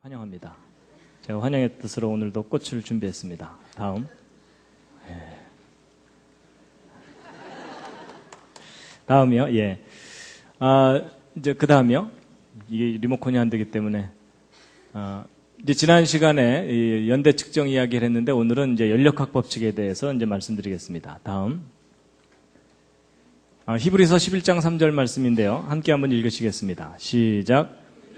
환영합니다. 제가 환영의 뜻으로 오늘도 꽃을 준비했습니다. 다음. 다음이요. 예. 이제 그 다음이요. 이게 리모컨이 안 되기 때문에. 이제 지난 시간에 이 연대 측정 이야기를 했는데 오늘은 이제 연력학 법칙에 대해서 이제 말씀드리겠습니다. 다음. 히브리서 11장 3절 말씀인데요. 함께 한번 읽으시겠습니다. 시작.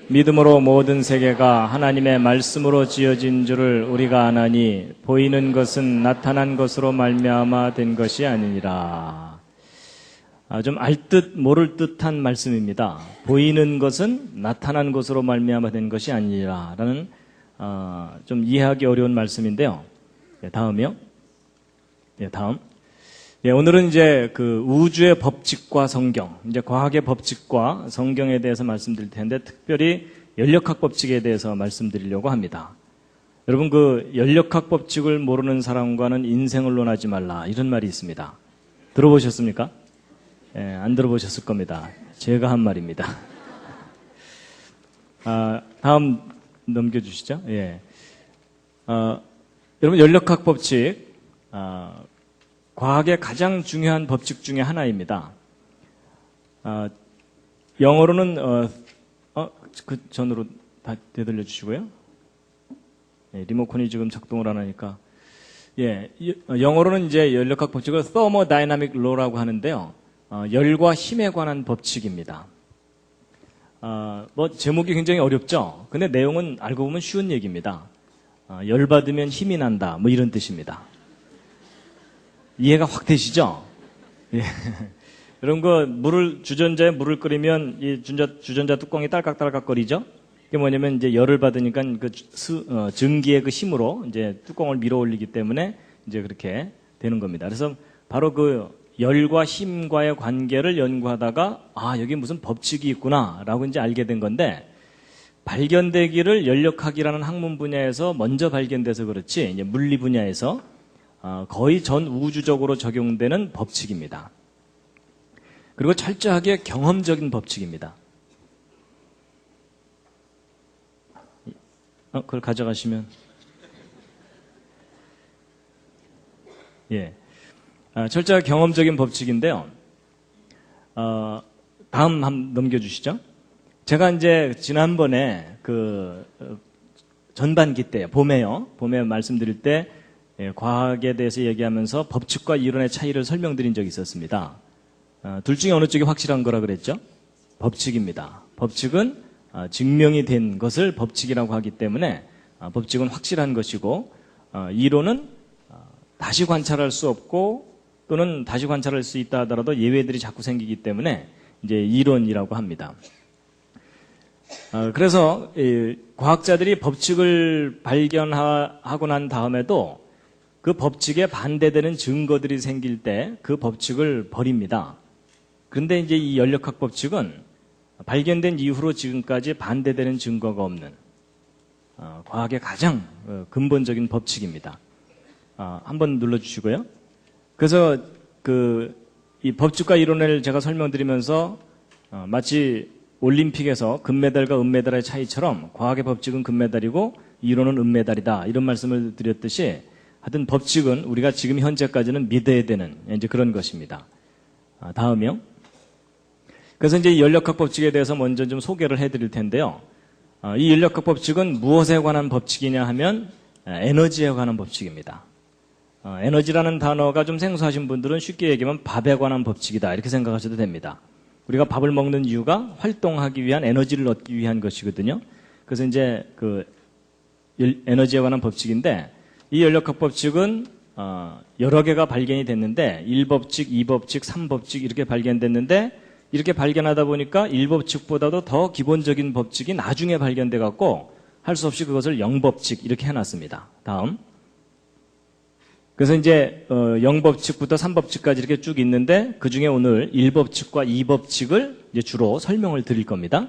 믿음으로 모든 세계가 하나님의 말씀으로 지어진 줄을 우리가 아나니 보이는 것은 나타난 것으로 말미암아 된 것이 아니니라. 좀 알 듯 모를 듯한 말씀입니다. 보이는 것은 나타난 것으로 말미암아 된 것이 아니라 라는 좀 이해하기 어려운 말씀인데요. 다음이요. 다음. 오늘은 이제 그 우주의 법칙과 성경, 이제 과학의 법칙과 성경에 대해서 말씀드릴 텐데 특별히 연력학 법칙에 대해서 말씀드리려고 합니다. 여러분 그 연력학 법칙을 모르는 사람과는 인생을 논하지 말라 이런 말이 있습니다. 들어보셨습니까? 안 들어보셨을 겁니다. 제가 한 말입니다. 다음 넘겨주시죠. 여러분 연력학 법칙 과학의 가장 중요한 법칙 중에 하나입니다. 영어로는 그 전으로 다 되돌려 주시고요. 리모컨이 지금 작동을 안 하니까. 영어로는 이제 연력학 법칙을 thermodynamic law라고 하는데요. 열과 힘에 관한 법칙입니다. 제목이 굉장히 어렵죠? 근데 내용은 알고 보면 쉬운 얘기입니다. 열 받으면 힘이 난다. 뭐 이런 뜻입니다. 이해가 확 되시죠? 여러분, 주전자에 물을 끓이면 이 주전자 뚜껑이 딸깍딸깍 거리죠? 이게 뭐냐면 이제 열을 받으니까 증기의 그 힘으로 이제 뚜껑을 밀어 올리기 때문에 이제 그렇게 되는 겁니다. 그래서 바로 그 열과 힘과의 관계를 연구하다가 여기 무슨 법칙이 있구나라고 이제 알게 된 건데 발견되기를 연력학이라는 학문 분야에서 먼저 발견돼서 그렇지 이제 물리 분야에서 거의 전 우주적으로 적용되는 법칙입니다. 그리고 철저하게 경험적인 법칙입니다. 그걸 가져가시면 철저하게 경험적인 법칙인데요. 다음 한번 넘겨주시죠. 제가 이제 지난번에 그 전반기 때 봄에 말씀드릴 때 과학에 대해서 얘기하면서 법칙과 이론의 차이를 설명드린 적이 있었습니다. 둘 중에 어느 쪽이 확실한 거라 그랬죠? 법칙입니다. 법칙은 증명이 된 것을 법칙이라고 하기 때문에 법칙은 확실한 것이고 이론은 다시 관찰할 수 없고 또는 다시 관찰할 수 있다 하더라도 예외들이 자꾸 생기기 때문에 이제 이론이라고 합니다. 그래서 과학자들이 법칙을 발견하고 난 다음에도 그 법칙에 반대되는 증거들이 생길 때 그 법칙을 버립니다. 그런데 이제 이 연력학 법칙은 발견된 이후로 지금까지 반대되는 증거가 없는 과학의 가장 근본적인 법칙입니다. 한번 눌러주시고요. 그래서 이 법칙과 이론을 제가 설명드리면서 마치 올림픽에서 금메달과 은메달의 차이처럼 과학의 법칙은 금메달이고 이론은 은메달이다 이런 말씀을 드렸듯이 하여튼 법칙은 우리가 지금 현재까지는 믿어야 되는 이제 그런 것입니다. 다음이요. 그래서 이제 이 연력학 법칙에 대해서 먼저 좀 소개를 해드릴 텐데요. 이 연력학 법칙은 무엇에 관한 법칙이냐 하면 에너지에 관한 법칙입니다. 에너지라는 단어가 좀 생소하신 분들은 쉽게 얘기하면 밥에 관한 법칙이다 이렇게 생각하셔도 됩니다. 우리가 밥을 먹는 이유가 활동하기 위한 에너지를 얻기 위한 것이거든요. 그래서 이제 그 에너지에 관한 법칙인데 이 연력학 법칙은 여러 개가 발견이 됐는데 1법칙, 2법칙, 3법칙 이렇게 발견됐는데 이렇게 발견하다 보니까 1법칙보다도 더 기본적인 법칙이 나중에 발견돼 갖고 할 수 없이 그것을 0법칙 이렇게 해놨습니다. 다음. 그래서 이제 0법칙부터 3법칙까지 이렇게 쭉 있는데 그중에 오늘 1법칙과 2법칙을 이제 주로 설명을 드릴 겁니다.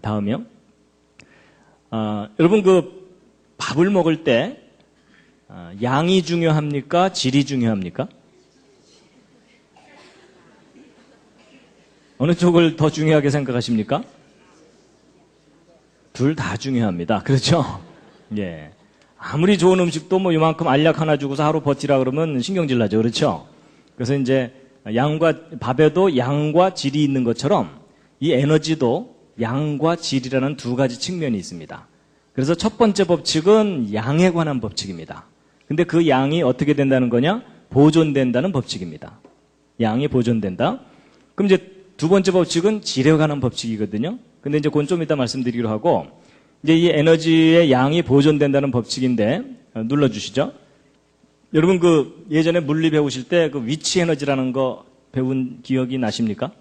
다음이요. 여러분 그 밥을 먹을 때 양이 중요합니까? 질이 중요합니까? 어느 쪽을 더 중요하게 생각하십니까? 둘 다 중요합니다. 그렇죠? 예. 아무리 좋은 음식도 뭐 이만큼 알약 하나 주고서 하루 버티라 그러면 신경질 나죠. 그렇죠? 그래서 이제 밥에도 양과 질이 있는 것처럼 이 에너지도 양과 질이라는 두 가지 측면이 있습니다. 그래서 첫 번째 법칙은 양에 관한 법칙입니다. 근데 그 양이 어떻게 된다는 거냐? 보존된다는 법칙입니다. 양이 보존된다. 그럼 이제 두 번째 법칙은 질에 관한 법칙이거든요. 근데 이제 그건 좀 이따 말씀드리기로 하고, 이제 이 에너지의 양이 보존된다는 법칙인데, 눌러주시죠. 여러분 예전에 물리 배우실 때 그 위치 에너지라는 거 배운 기억이 나십니까?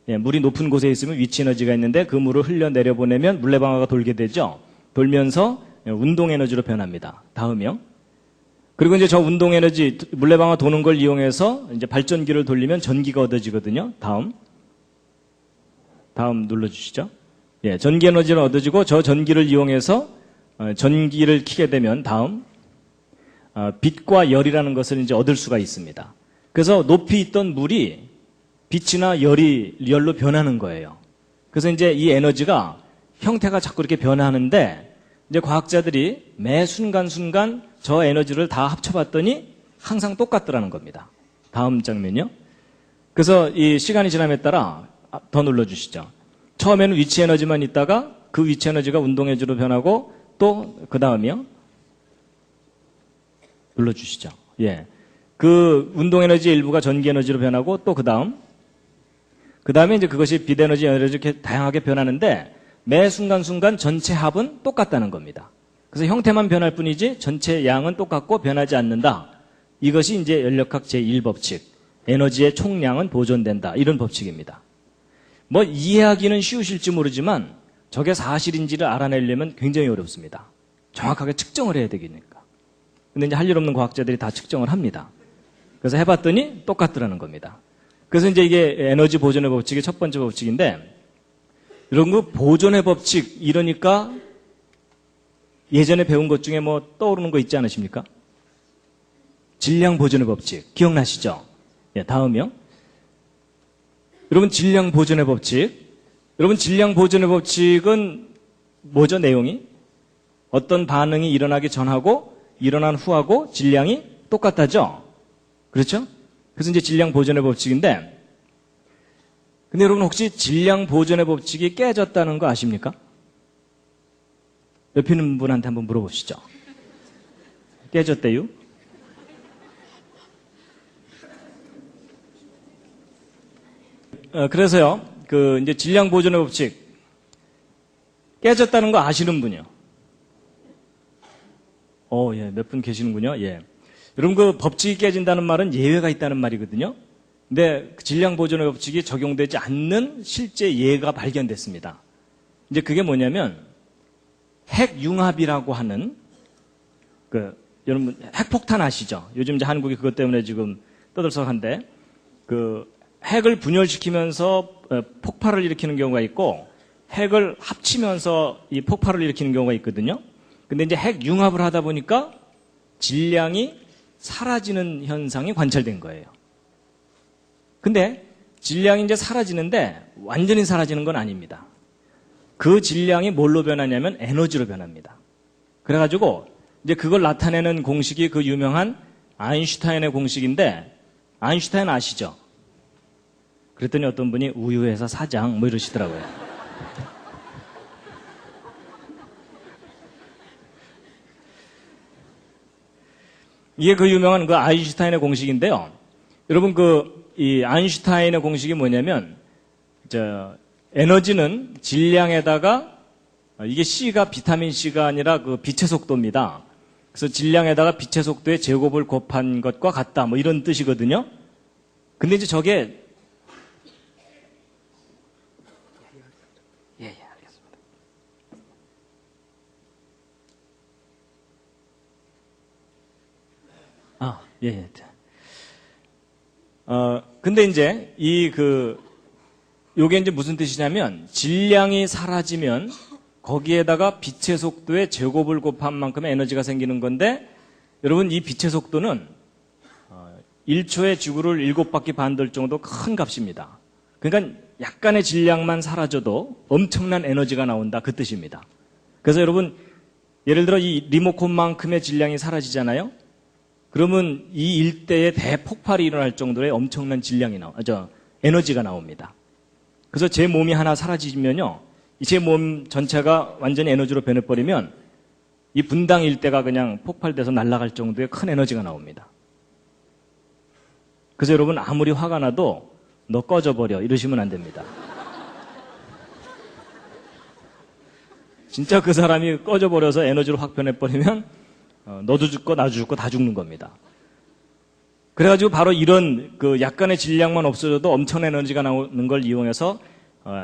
예, 물이 높은 곳에 있으면 위치 에너지가 있는데 그 물을 흘려 내려보내면 물레방아가 돌게 되죠. 돌면서 운동 에너지로 변합니다. 다음이요. 그리고 이제 저 운동 에너지, 물레방아 도는 걸 이용해서 이제 발전기를 돌리면 전기가 얻어지거든요. 다음 눌러주시죠. 예, 전기 에너지는 얻어지고 저 전기를 이용해서 전기를 켜게 되면 빛과 열이라는 것을 이제 얻을 수가 있습니다. 그래서 높이 있던 물이 빛이나 열로 변하는 거예요. 그래서 이제 이 에너지가 형태가 자꾸 이렇게 변하는데 이제 과학자들이 매 순간순간 저 에너지를 다 합쳐봤더니 항상 똑같더라는 겁니다. 다음 장면이요. 그래서 이 시간이 지남에 따라 더 눌러주시죠. 처음에는 위치 에너지만 있다가 그 위치 에너지가 운동 에너지로 변하고 또 그 다음이요. 눌러주시죠. 예. 그 운동 에너지 일부가 전기 에너지로 변하고 또 그 다음에 이제 그것이 빛 에너지 이렇게 다양하게 변하는데 매 순간순간 전체 합은 똑같다는 겁니다. 그래서 형태만 변할 뿐이지 전체 양은 똑같고 변하지 않는다. 이것이 이제 연력학 제1법칙. 에너지의 총량은 보존된다. 이런 법칙입니다. 뭐 이해하기는 쉬우실지 모르지만 저게 사실인지를 알아내려면 굉장히 어렵습니다. 정확하게 측정을 해야 되니까. 근데 이제 할 일 없는 과학자들이 다 측정을 합니다. 그래서 해봤더니 똑같더라는 겁니다. 그래서 이제 이게 에너지 보존의 법칙의 첫 번째 법칙인데, 이런 거 보존의 법칙, 이러니까 예전에 배운 것 중에 뭐 떠오르는 거 있지 않으십니까? 질량 보존의 법칙. 기억나시죠? 예, 다음이요. 여러분, 질량 보존의 법칙. 여러분, 질량 보존의 법칙은 뭐죠, 내용이? 어떤 반응이 일어나기 전하고 일어난 후하고 질량이 똑같다죠? 그렇죠? 그래서 이제 질량 보존의 법칙인데, 근데 여러분 혹시 질량 보존의 법칙이 깨졌다는 거 아십니까? 옆에 있는 분한테 한번 물어보시죠. 깨졌대요? 그래서요, 이제 질량 보존의 법칙 깨졌다는 거 아시는 분이요? 예, 몇 분 계시는군요. 예. 여러분 그 법칙이 깨진다는 말은 예외가 있다는 말이거든요. 근데 질량 보존의 법칙이 적용되지 않는 실제 예가 발견됐습니다. 이제 그게 뭐냐면 핵융합이라고 하는 여러분 핵폭탄 아시죠? 요즘 이제 한국이 그것 때문에 지금 떠들썩한데 핵을 분열시키면서 폭발을 일으키는 경우가 있고 핵을 합치면서 이 폭발을 일으키는 경우가 있거든요. 근데 이제 핵융합을 하다 보니까 질량이 사라지는 현상이 관찰된 거예요. 근데 질량이 이제 사라지는데 완전히 사라지는 건 아닙니다. 그 질량이 뭘로 변하냐면 에너지로 변합니다. 그래가지고 이제 그걸 나타내는 공식이 그 유명한 아인슈타인의 공식인데, 아인슈타인 아시죠? 그랬더니 어떤 분이 우유회사 사장 뭐 이러시더라고요. 이게 그 유명한 그 아인슈타인의 공식인데요. 여러분 이 아인슈타인의 공식이 뭐냐면 에너지는 질량에다가 이게 C가 비타민 C가 아니라 그 빛의 속도입니다. 그래서 질량에다가 빛의 속도의 제곱을 곱한 것과 같다. 뭐 이런 뜻이거든요. 근데 이제 저게 예, 알겠습니다. 예. 근데 이제 요게 이제 무슨 뜻이냐면 질량이 사라지면 거기에다가 빛의 속도의 제곱을 곱한 만큼의 에너지가 생기는 건데, 여러분 이 빛의 속도는 1초에 지구를 7바퀴 반 돌 정도 큰 값입니다. 그러니까 약간의 질량만 사라져도 엄청난 에너지가 나온다, 그 뜻입니다. 그래서 여러분, 예를 들어 이 리모컨만큼의 질량이 사라지잖아요? 그러면 이 일대에 대폭발이 일어날 정도의 엄청난 에너지가 나옵니다. 그래서 제 몸이 하나 사라지면요, 제 몸 전체가 완전히 에너지로 변해버리면 이 분당 일대가 그냥 폭발돼서 날아갈 정도의 큰 에너지가 나옵니다. 그래서 여러분, 아무리 화가 나도 너 꺼져버려 이러시면 안 됩니다. 진짜 그 사람이 꺼져버려서 에너지로 확 변해버리면 너도 죽고 나도 죽고 다 죽는 겁니다. 그래가지고 바로 이런 그 약간의 질량만 없어져도 엄청난 에너지가 나오는 걸 이용해서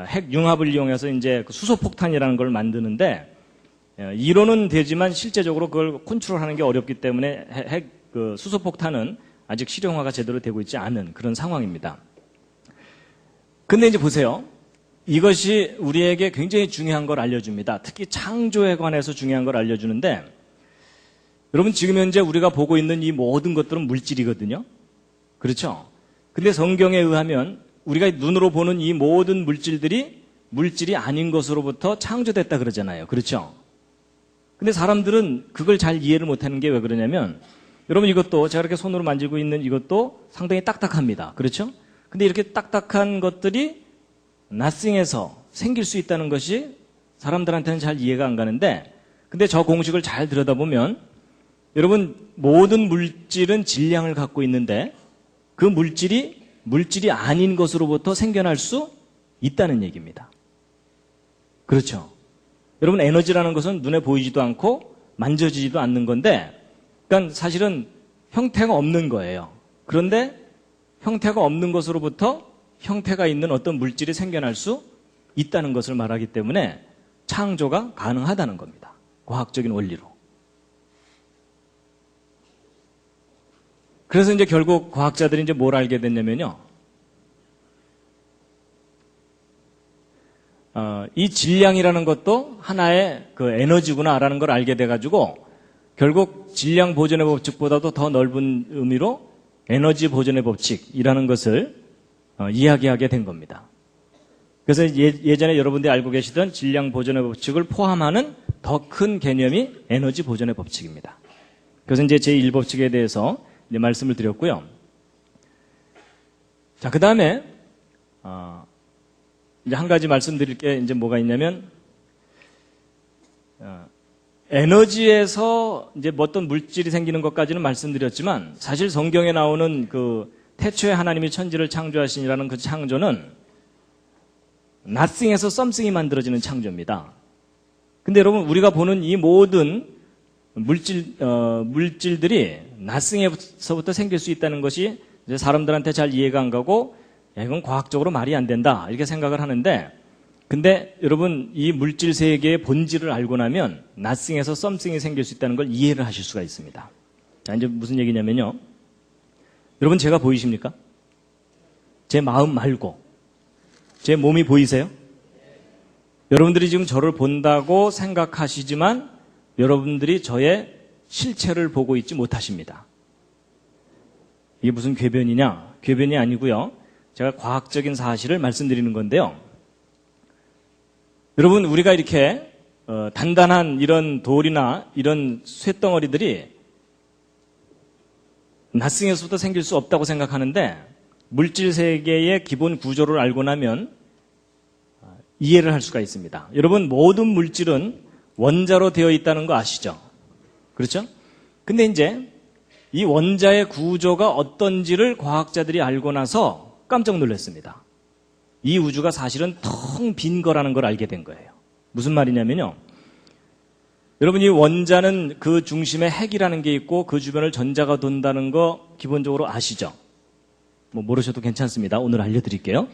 핵 융합을 이용해서 이제 수소폭탄이라는 걸 만드는데, 이론은 되지만 실제적으로 그걸 컨트롤하는 게 어렵기 때문에 그 수소폭탄은 아직 실용화가 제대로 되고 있지 않은 그런 상황입니다. 근데 이제 보세요. 이것이 우리에게 굉장히 중요한 걸 알려줍니다. 특히 창조에 관해서 중요한 걸 알려주는데, 여러분, 지금 현재 우리가 보고 있는 이 모든 것들은 물질이거든요. 그렇죠? 근데 성경에 의하면 우리가 눈으로 보는 이 모든 물질들이 물질이 아닌 것으로부터 창조됐다 그러잖아요. 그렇죠? 근데 사람들은 그걸 잘 이해를 못하는 게 왜 그러냐면, 여러분, 이것도 제가 이렇게 손으로 만지고 있는 이것도 상당히 딱딱합니다. 그렇죠? 근데 이렇게 딱딱한 것들이 nothing에서 생길 수 있다는 것이 사람들한테는 잘 이해가 안 가는데, 근데 저 공식을 잘 들여다보면 여러분, 모든 물질은 질량을 갖고 있는데 그 물질이 아닌 것으로부터 생겨날 수 있다는 얘기입니다. 그렇죠? 여러분, 에너지라는 것은 눈에 보이지도 않고 만져지지도 않는 건데, 그러니까 사실은 형태가 없는 거예요. 그런데 형태가 없는 것으로부터 형태가 있는 어떤 물질이 생겨날 수 있다는 것을 말하기 때문에 창조가 가능하다는 겁니다. 과학적인 원리로. 그래서 이제 결국 과학자들이 이제 뭘 알게 됐냐면요. 이 질량이라는 것도 하나의 그 에너지구나라는 걸 알게 돼가지고 결국 질량 보존의 법칙보다도 더 넓은 의미로 에너지 보존의 법칙이라는 것을 이야기하게 된 겁니다. 그래서 예전에 여러분들이 알고 계시던 질량 보존의 법칙을 포함하는 더 큰 개념이 에너지 보존의 법칙입니다. 그래서 이제 제1법칙에 대해서 이제 말씀을 드렸고요. 자, 그 다음에 이제 한 가지 말씀드릴 게 이제 뭐가 있냐면, 에너지에서 이제 어떤 물질이 생기는 것까지는 말씀드렸지만, 사실 성경에 나오는 그 태초에 하나님이 천지를 창조하시니라는 그 창조는 nothing에서 something이 만들어지는 창조입니다. 근데 여러분, 우리가 보는 이 모든 물질들이 nothing에서부터 생길 수 있다는 것이 이제 사람들한테 잘 이해가 안 가고, 야, 이건 과학적으로 말이 안 된다 이렇게 생각을 하는데, 근데 여러분, 이 물질 세계의 본질을 알고 나면 nothing에서 something이 생길 수 있다는 걸 이해를 하실 수가 있습니다. 자, 이제 무슨 얘기냐면요. 여러분, 제가 보이십니까? 제 마음 말고 제 몸이 보이세요? 여러분들이 지금 저를 본다고 생각하시지만 여러분들이 저의 실체를 보고 있지 못하십니다. 이게 무슨 궤변이냐? 궤변이 아니고요. 제가 과학적인 사실을 말씀드리는 건데요. 여러분, 우리가 이렇게 단단한 이런 돌이나 이런 쇳덩어리들이 nothing에서부터 생길 수 없다고 생각하는데, 물질 세계의 기본 구조를 알고 나면 이해를 할 수가 있습니다. 여러분, 모든 물질은 원자로 되어 있다는 거 아시죠? 그렇죠? 근데 이제 이 원자의 구조가 어떤지를 과학자들이 알고 나서 깜짝 놀랐습니다. 이 우주가 사실은 텅 빈 거라는 걸 알게 된 거예요. 무슨 말이냐면요. 여러분, 이 원자는 그 중심에 핵이라는 게 있고 그 주변을 전자가 돈다는 거 기본적으로 아시죠? 뭐 모르셔도 괜찮습니다. 오늘 알려드릴게요.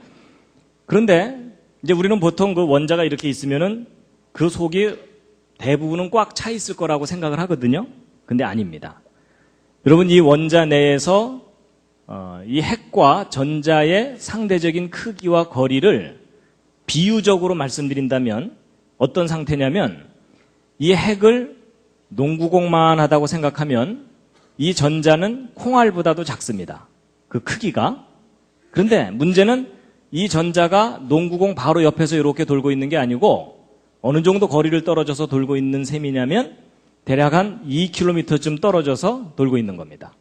그런데 이제 우리는 보통 그 원자가 이렇게 있으면은 그 속이 대부분은 꽉 차 있을 거라고 생각을 하거든요. 근데 아닙니다. 여러분, 이 원자 내에서 이 핵과 전자의 상대적인 크기와 거리를 비유적으로 말씀드린다면 어떤 상태냐면, 이 핵을 농구공만 하다고 생각하면 이 전자는 콩알보다도 작습니다. 그 크기가. 그런데 문제는 이 전자가 농구공 바로 옆에서 이렇게 돌고 있는 게 아니고 어느 정도 거리를 떨어져서 돌고 있는 셈이냐면 대략 한 2km쯤 떨어져서 돌고 있는 겁니다.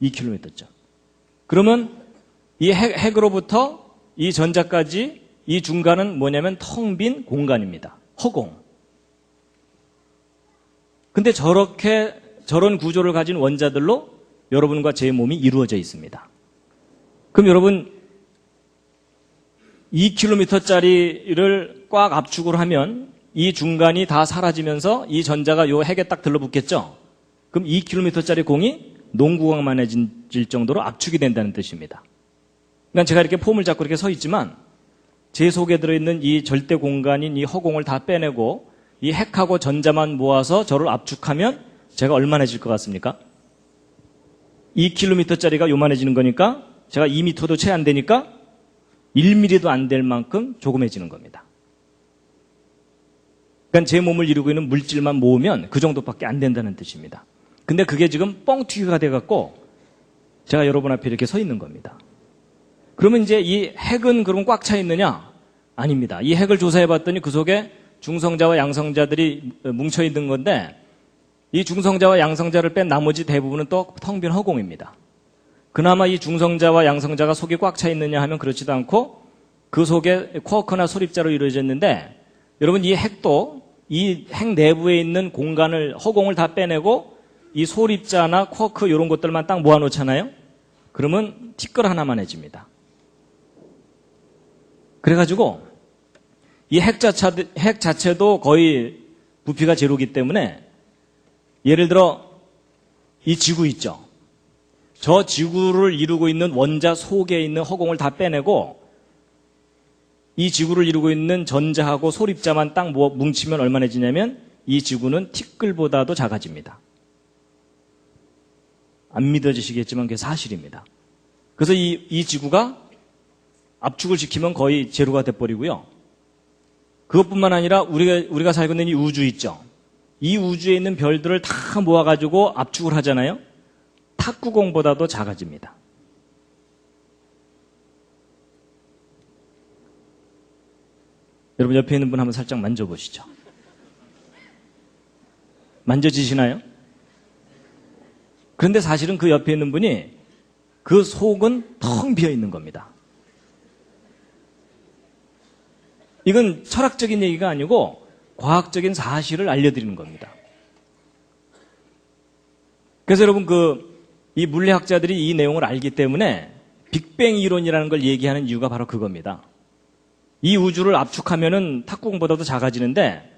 2km쯤. 그러면 이 핵으로부터 이 전자까지 이 중간은 뭐냐면 텅 빈 공간입니다. 허공. 근데 저런 구조를 가진 원자들로 여러분과 제 몸이 이루어져 있습니다. 그럼 여러분 2km짜리를 꽉 압축을 하면 이 중간이 다 사라지면서 이 전자가 요 핵에 딱 들러붙겠죠? 그럼 2km짜리 공이 농구공만해질 정도로 압축이 된다는 뜻입니다. 그러니까 제가 이렇게 폼을 잡고 이렇게 서 있지만 제 속에 들어있는 이 절대 공간인 이 허공을 다 빼내고 이 핵하고 전자만 모아서 저를 압축하면 제가 얼마나질 것 같습니까? 2km짜리가 요만해지는 거니까 제가 2m도 채 안 되니까 1mm도 안 될 만큼 조그매지는 겁니다. 그러니까 제 몸을 이루고 있는 물질만 모으면 그 정도밖에 안 된다는 뜻입니다. 근데 그게 지금 뻥튀기가 돼갖고 제가 여러분 앞에 이렇게 서 있는 겁니다. 그러면 이제 이 핵은 그럼 꽉 차 있느냐? 아닙니다. 이 핵을 조사해 봤더니 그 속에 중성자와 양성자들이 뭉쳐 있는 건데 이 중성자와 양성자를 뺀 나머지 대부분은 또 텅 빈 허공입니다. 그나마 이 중성자와 양성자가 속이 꽉 차 있느냐 하면 그렇지도 않고 그 속에 쿼크나 소립자로 이루어졌는데 여러분 이 핵도 이 핵 내부에 있는 공간을 허공을 다 빼내고 이 소립자나 쿼크 이런 것들만 딱 모아놓잖아요. 그러면 티끌 하나만 해집니다. 그래가지고 이 핵 자체도 거의 부피가 제로기 때문에 예를 들어 이 지구 있죠. 저 지구를 이루고 있는 원자 속에 있는 허공을 다 빼내고 이 지구를 이루고 있는 전자하고 소립자만 딱 뭉치면 얼마나지냐면 이 지구는 티끌보다도 작아집니다. 안 믿어지시겠지만 그게 사실입니다. 그래서 이 지구가 압축을 시키면 거의 제로가 돼버리고요. 그것뿐만 아니라 우리가 살고 있는 이 우주 있죠. 이 우주에 있는 별들을 다 모아가지고 압축을 하잖아요. 탁구공보다도 작아집니다. 여러분 옆에 있는 분 한번 살짝 만져보시죠. 만져지시나요? 그런데 사실은 그 옆에 있는 분이 그 속은 텅 비어 있는 겁니다. 이건 철학적인 얘기가 아니고 과학적인 사실을 알려드리는 겁니다. 그래서 여러분 이 물리학자들이 이 내용을 알기 때문에 빅뱅 이론이라는 걸 얘기하는 이유가 바로 그겁니다. 이 우주를 압축하면은 탁구공보다도 작아지는데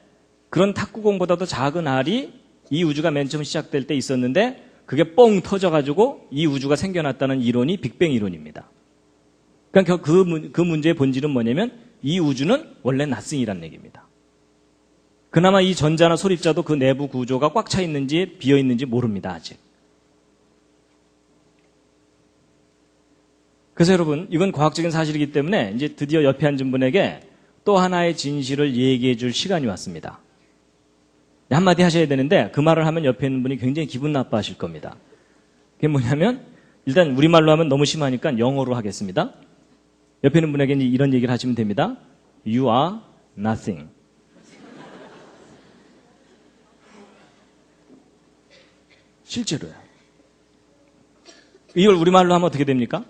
그런 탁구공보다도 작은 알이 이 우주가 맨 처음 시작될 때 있었는데 그게 뻥 터져가지고 이 우주가 생겨났다는 이론이 빅뱅 이론입니다. 그러니까 그 문제의 본질은 뭐냐면 이 우주는 원래 낫싱이라는 얘기입니다. 그나마 이 전자나 소립자도 그 내부 구조가 꽉 차 있는지 비어 있는지 모릅니다, 아직. 그래서 여러분, 이건 과학적인 사실이기 때문에 이제 드디어 옆에 앉은 분에게 또 하나의 진실을 얘기해 줄 시간이 왔습니다. 한마디 하셔야 되는데 그 말을 하면 옆에 있는 분이 굉장히 기분 나빠하실 겁니다. 그게 뭐냐면 일단 우리말로 하면 너무 심하니까 영어로 하겠습니다. 옆에 있는 분에게 이런 얘기를 하시면 됩니다. You are nothing. 실제로요. 이걸 우리말로 하면 어떻게 됩니까?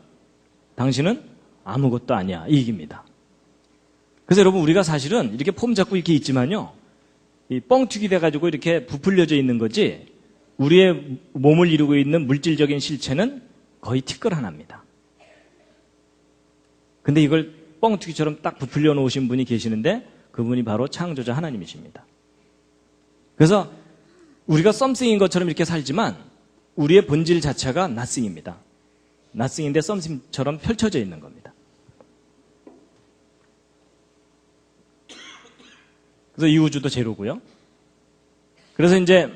당신은 아무것도 아니야. 이 얘기입니다. 그래서 여러분 우리가 사실은 이렇게 폼 잡고 이렇게 있지만요. 이 뻥튀기 돼가지고 이렇게 부풀려져 있는 거지 우리의 몸을 이루고 있는 물질적인 실체는 거의 티끌 하나입니다. 근데 이걸 뻥튀기처럼 딱 부풀려 놓으신 분이 계시는데 그분이 바로 창조자 하나님이십니다. 그래서 우리가 썸씽인 것처럼 이렇게 살지만 우리의 본질 자체가 nothing입니다. nothing인데 썸씽처럼 펼쳐져 있는 겁니다. 그래서 이 우주도 제로고요. 그래서 이제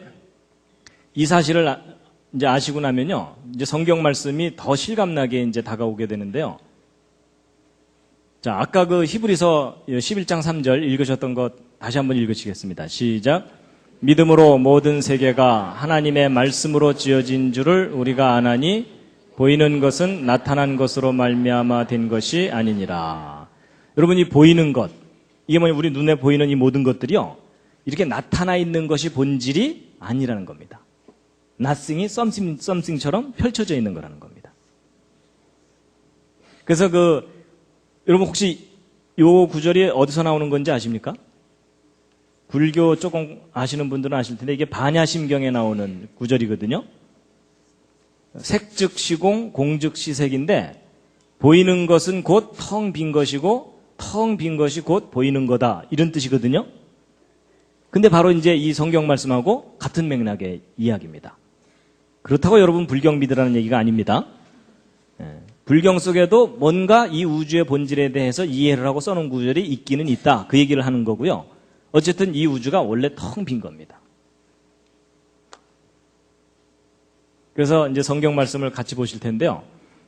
이 사실을 이제 아시고 나면요. 이제 성경 말씀이 더 실감나게 이제 다가오게 되는데요. 자, 아까 그 히브리서 11장 3절 읽으셨던 것 다시 한번 읽으시겠습니다. 시작. 믿음으로 모든 세계가 하나님의 말씀으로 지어진 줄을 우리가 아나니 보이는 것은 나타난 것으로 말미암아 된 것이 아니니라. 여러분 이 보이는 것, 이게 뭐냐, 우리 눈에 보이는 이 모든 것들이요, 이렇게 나타나 있는 것이 본질이 아니라는 겁니다. nothing이 something처럼 펼쳐져 있는 거라는 겁니다. 그래서 여러분 혹시 요 구절이 어디서 나오는 건지 아십니까? 불교 조금 아시는 분들은 아실 텐데 이게 반야심경에 나오는 구절이거든요. 색즉 시공, 공즉 시색인데 보이는 것은 곧 텅 빈 것이고 텅 빈 것이 곧 보이는 거다, 이런 뜻이거든요. 근데 바로 이제 이 성경 말씀하고 같은 맥락의 이야기입니다. 그렇다고 여러분 불경 믿으라는 얘기가 아닙니다. 불경 속에도 뭔가 이 우주의 본질에 대해서 이해를 하고 써놓은 구절이 있기는 있다, 그 얘기를 하는 거고요. 어쨌든 이 우주가 원래 텅 빈 겁니다. 그래서 이제 성경 말씀을 같이 보실 텐데요.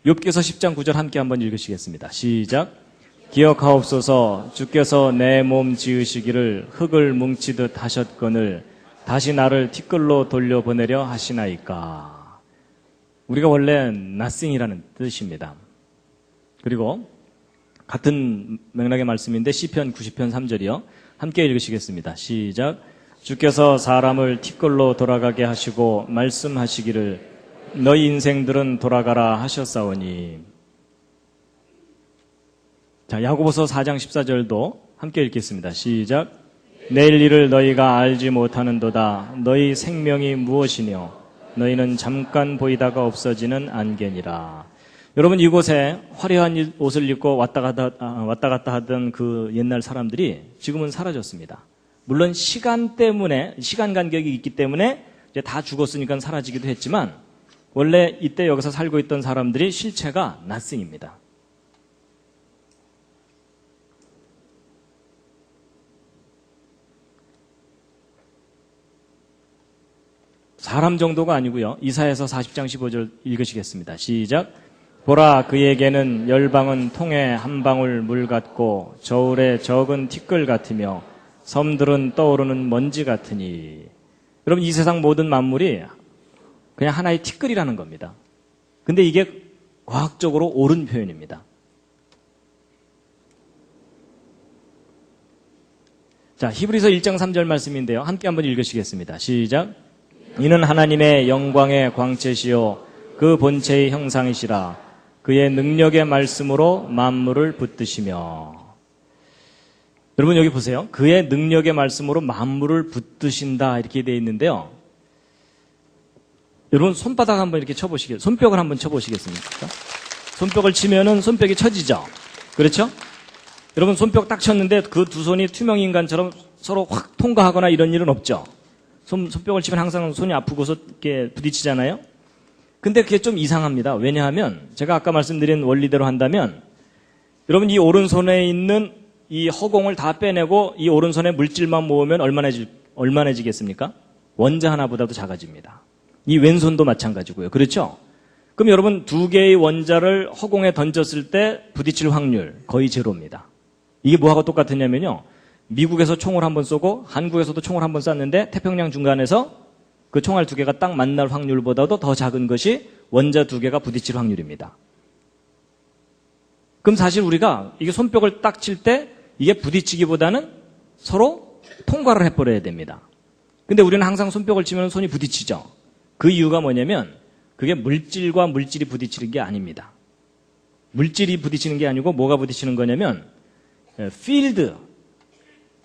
욥기서 10장 9절 함께 한번 읽으시겠습니다. 시작. 기억하옵소서. 주께서 내 몸 지으시기를 흙을 뭉치듯 하셨거늘 다시 나를 티끌로 돌려보내려 하시나이까. 우리가 원래 nothing이라는 뜻입니다. 그리고 같은 맥락의 말씀인데 시편 90편 3절이요. 함께 읽으시겠습니다. 시작. 주께서 사람을 티끌로 돌아가게 하시고 말씀하시기를 너희 인생들은 돌아가라 하셨사오니. 자, 야고보서 4장 14절도 함께 읽겠습니다. 시작. 내일 일을 너희가 알지 못하는도다. 너희 생명이 무엇이뇨? 너희는 잠깐 보이다가 없어지는 안개니라. 여러분, 이곳에 화려한 옷을 입고 왔다 갔다 하던 그 옛날 사람들이 지금은 사라졌습니다. 물론 시간 간격이 있기 때문에 이제 다 죽었으니까 사라지기도 했지만 원래 이때 여기서 살고 있던 사람들이 실체가 nothing입니다. 사람 정도가 아니고요. 이사야서 40장 15절 읽으시겠습니다. 시작. 보라, 그에게는 열방은 통에 한 방울 물 같고 저울에 적은 티끌 같으며 섬들은 떠오르는 먼지 같으니. 여러분, 이 세상 모든 만물이 그냥 하나의 티끌이라는 겁니다. 근데 이게 과학적으로 옳은 표현입니다. 자, 히브리서 1장 3절 말씀인데요. 함께 한번 읽으시겠습니다. 시작. 이는 하나님의 영광의 광채시요 그 본체의 형상이시라. 그의 능력의 말씀으로 만물을 붙드시며. 여러분, 여기 보세요. 그의 능력의 말씀으로 만물을 붙드신다, 이렇게 되어 있는데요. 여러분, 손바닥 한번 이렇게 손뼉을 한번 쳐보시겠습니까? 손뼉을 치면은 손뼉이 쳐지죠? 그렇죠? 여러분, 손뼉 딱 쳤는데 그 두 손이 투명 인간처럼 서로 확 통과하거나 이런 일은 없죠? 손뼉을 치면 항상 손이 아프고서 이렇게 부딪히잖아요? 근데 그게 좀 이상합니다. 왜냐하면 제가 아까 말씀드린 원리대로 한다면 여러분, 이 오른손에 있는 이 허공을 다 빼내고 이 오른손에 물질만 모으면 얼마나지겠습니까? 원자 하나보다도 작아집니다. 이 왼손도 마찬가지고요. 그렇죠? 그럼 여러분, 두 개의 원자를 허공에 던졌을 때 부딪힐 확률 거의 제로입니다. 이게 뭐하고 똑같으냐면요. 미국에서 총을 한번 쏘고 한국에서도 총을 한번 쐈는데 태평양 중간에서 그 총알 두 개가 딱 만날 확률보다도 더 작은 것이 원자 두 개가 부딪힐 확률입니다. 그럼 사실 우리가 이게 손뼉을 딱 칠 때 이게 부딪히기보다는 서로 통과를 해버려야 됩니다. 근데 우리는 항상 손뼉을 치면 손이 부딪히죠. 그 이유가 뭐냐면 그게 물질과 물질이 부딪히는 게 아닙니다. 물질이 부딪히는 게 아니고 뭐가 부딪히는 거냐면 필드,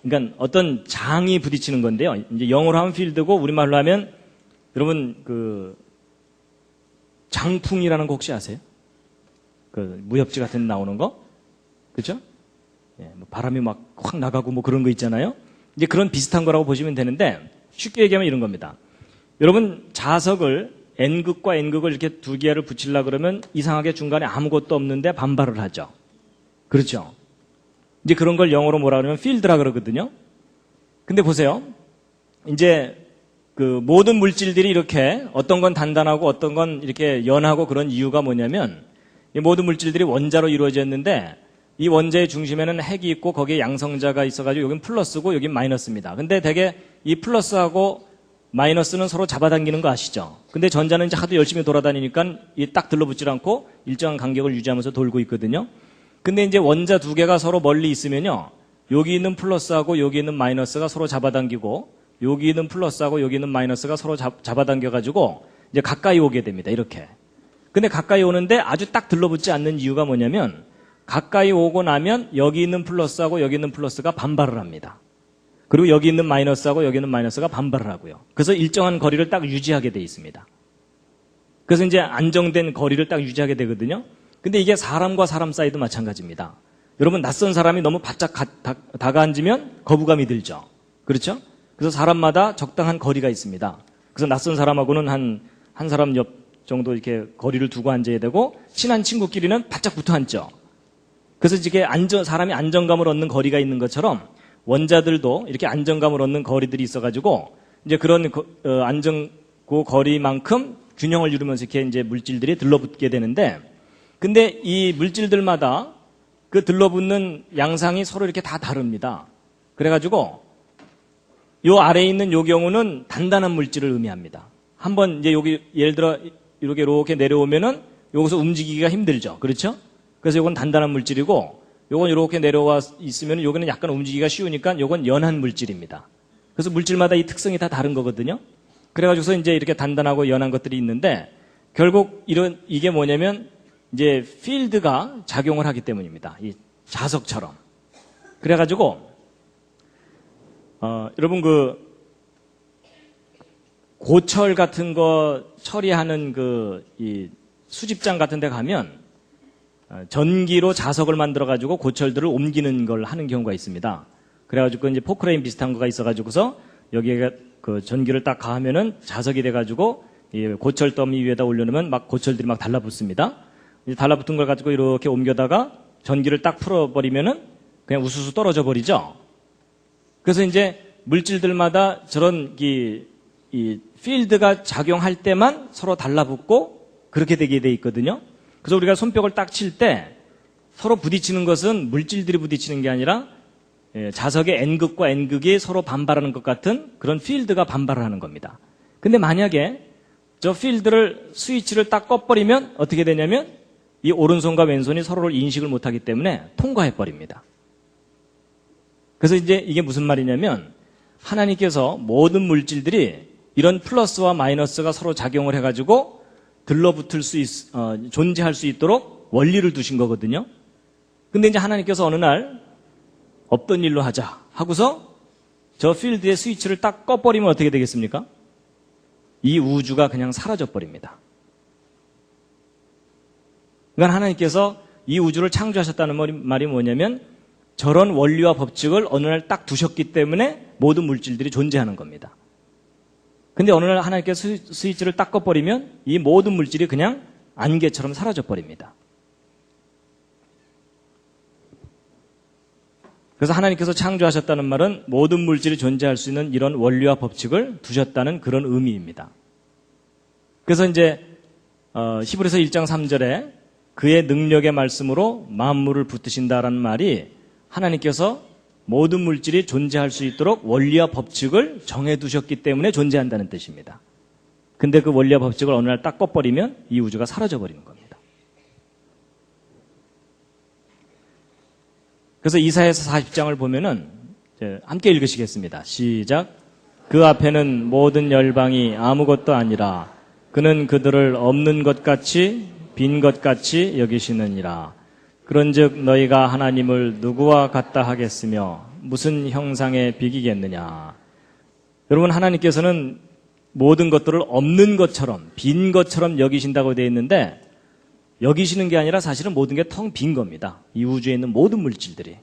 그러니까 어떤 장이 부딪히는 건데요. 이제 영어로 하면 필드고 우리말로 하면 여러분 그 장풍이라는 거 혹시 아세요? 그 무협지 같은 데 나오는 거, 그렇죠? 예, 뭐 바람이 막 확 나가고 뭐 그런 거 있잖아요. 이제 그런 비슷한 거라고 보시면 되는데 쉽게 얘기하면 이런 겁니다. 여러분, 자석을 N극과 N극을 이렇게 두 개를 붙이려고 그러면 이상하게 중간에 아무것도 없는데 반발을 하죠. 그렇죠? 이제 그런 걸 영어로 뭐라 그러면 필드라 그러거든요. 근데 보세요. 이제 그 모든 물질들이 이렇게 어떤 건 단단하고 어떤 건 이렇게 연하고 그런 이유가 뭐냐면 이 모든 물질들이 원자로 이루어졌는데 이 원자의 중심에는 핵이 있고 거기에 양성자가 있어가지고 여긴 플러스고 여긴 마이너스입니다. 근데 되게 이 플러스하고 마이너스는 서로 잡아당기는 거 아시죠? 근데 전자는 이제 하도 열심히 돌아다니니까 이 딱 들러붙질 않고 일정한 간격을 유지하면서 돌고 있거든요. 근데 이제 원자 두 개가 서로 멀리 있으면요. 여기 있는 플러스하고 여기 있는 마이너스가 서로 잡아당기고 여기 있는 플러스하고 여기 있는 마이너스가 서로 잡아당겨가지고 이제 가까이 오게 됩니다. 이렇게. 근데 가까이 오는데 아주 딱 들러붙지 않는 이유가 뭐냐면 가까이 오고 나면 여기 있는 플러스하고 여기 있는 플러스가 반발을 합니다. 그리고 여기 있는 마이너스하고 여기 있는 마이너스가 반발을 하고요. 그래서 일정한 거리를 딱 유지하게 돼 있습니다. 그래서 이제 안정된 거리를 딱 유지하게 되거든요. 근데 이게 사람과 사람 사이도 마찬가지입니다. 여러분 낯선 사람이 너무 바짝 다가앉으면 거부감이 들죠. 그렇죠? 그래서 사람마다 적당한 거리가 있습니다. 그래서 낯선 사람하고는 한 사람 옆 정도 이렇게 거리를 두고 앉아야 되고 친한 친구끼리는 바짝 붙어 앉죠. 그래서 이게 사람이 안정감을 얻는 거리가 있는 것처럼 원자들도 이렇게 안정감을 얻는 거리들이 있어가지고 이제 그런 그 거리만큼 균형을 이루면서 이렇게 이제 물질들이 들러붙게 되는데, 근데 이 물질들마다 그 들러붙는 양상이 서로 이렇게 다 다릅니다. 그래가지고 요 아래에 있는 요 경우는 단단한 물질을 의미합니다. 한번 이제 여기 예를 들어 이렇게 내려오면은 여기서 움직이기가 힘들죠. 그렇죠? 그래서 요건 단단한 물질이고 요건 이렇게 내려와 있으면 요거는 약간 움직이기가 쉬우니까 요건 연한 물질입니다. 그래서 물질마다 이 특성이 다 다른 거거든요. 그래가지고서 이제 이렇게 단단하고 연한 것들이 있는데 결국 이게 뭐냐면 이제 필드가 작용을 하기 때문입니다. 이 자석처럼. 그래가지고 여러분 고철 같은 거 처리하는 이 수집장 같은 데 가면 전기로 자석을 만들어 가지고 고철들을 옮기는 걸 하는 경우가 있습니다. 그래가지고 이제 포크레인 비슷한 거가 있어가지고서 여기에 그 전기를 딱 가하면은 자석이 돼가지고 이 고철 더미 위에다 올려놓으면 막 고철들이 막 달라붙습니다. 이제 달라붙은 걸 가지고 이렇게 옮겨다가 전기를 딱 풀어버리면은 그냥 우수수 떨어져 버리죠. 그래서 이제 물질들마다 저런 이 필드가 작용할 때만 서로 달라붙고 그렇게 되게 돼 있거든요. 그래서 우리가 손뼉을 딱 칠 때 서로 부딪히는 것은 물질들이 부딪히는 게 아니라 자석의 N극과 N극이 서로 반발하는 것 같은 그런 필드가 반발을 하는 겁니다. 근데 만약에 저 필드를 스위치를 딱 꺼버리면 어떻게 되냐면 이 오른손과 왼손이 서로를 인식을 못하기 때문에 통과해버립니다. 그래서 이제 이게 무슨 말이냐면 하나님께서 모든 물질들이 이런 플러스와 마이너스가 서로 작용을 해가지고 들러붙을 존재할 수 있도록 원리를 두신 거거든요. 근데 이제 하나님께서 어느 날 없던 일로 하자 하고서 저 필드의 스위치를 딱 꺼버리면 어떻게 되겠습니까? 이 우주가 그냥 사라져 버립니다. 그러니까 하나님께서 이 우주를 창조하셨다는 말이 뭐냐면 저런 원리와 법칙을 어느 날 딱 두셨기 때문에 모든 물질들이 존재하는 겁니다. 근데 어느 날 하나님께서 스위치를 딱 꺼버리면 이 모든 물질이 그냥 안개처럼 사라져 버립니다. 그래서 하나님께서 창조하셨다는 말은 모든 물질이 존재할 수 있는 이런 원리와 법칙을 두셨다는 그런 의미입니다. 그래서 이제 히브리서 1장 3절에 그의 능력의 말씀으로 만물을 붙드신다라는 말이 하나님께서 모든 물질이 존재할 수 있도록 원리와 법칙을 정해두셨기 때문에 존재한다는 뜻입니다. 근데 그 원리와 법칙을 어느 날 딱 꺼버리면 이 우주가 사라져버리는 겁니다. 그래서 이사야서 40장을 보면은 함께 읽으시겠습니다. 시작. 그 앞에는 모든 열방이 아무것도 아니라 그는 그들을 없는 것 같이 빈 것 같이 여기시느니라. 그런즉 너희가 하나님을 누구와 같다 하겠으며 무슨 형상에 비기겠느냐. 여러분 하나님께서는 모든 것들을 없는 것처럼 빈 것처럼 여기신다고 되어 있는데 여기시는 게 아니라 사실은 모든 게 텅 빈 겁니다. 이 우주에 있는 모든 물질들이.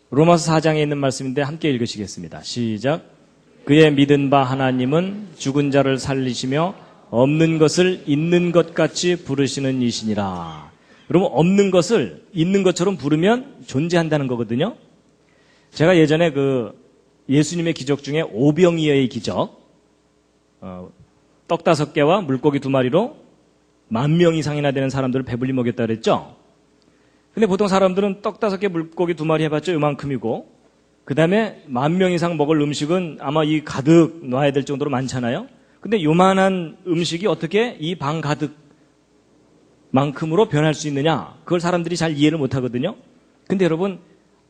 로마서 4장에 있는 말씀인데 함께 읽으시겠습니다. 시작. 그의 믿은 바 하나님은 죽은 자를 살리시며 없는 것을 있는 것 같이 부르시는 이시니라. 여러분 없는 것을 있는 것처럼 부르면 존재한다는 거거든요. 제가 예전에 예수님의 기적 중에 오병이어의 기적, 떡 5개와 물고기 2마리로 10,000명 이상이나 되는 사람들을 배불리 먹였다 그랬죠. 근데 보통 사람들은 떡 5개 물고기 2마리 해봤자 요만큼이고 그 다음에 10,000명 이상 먹을 음식은 아마 이 가득 놔야 될 정도로 많잖아요. 근데 요만한 음식이 어떻게 이 방 가득 만큼으로 변할 수 있느냐? 그걸 사람들이 잘 이해를 못 하거든요. 근데 여러분,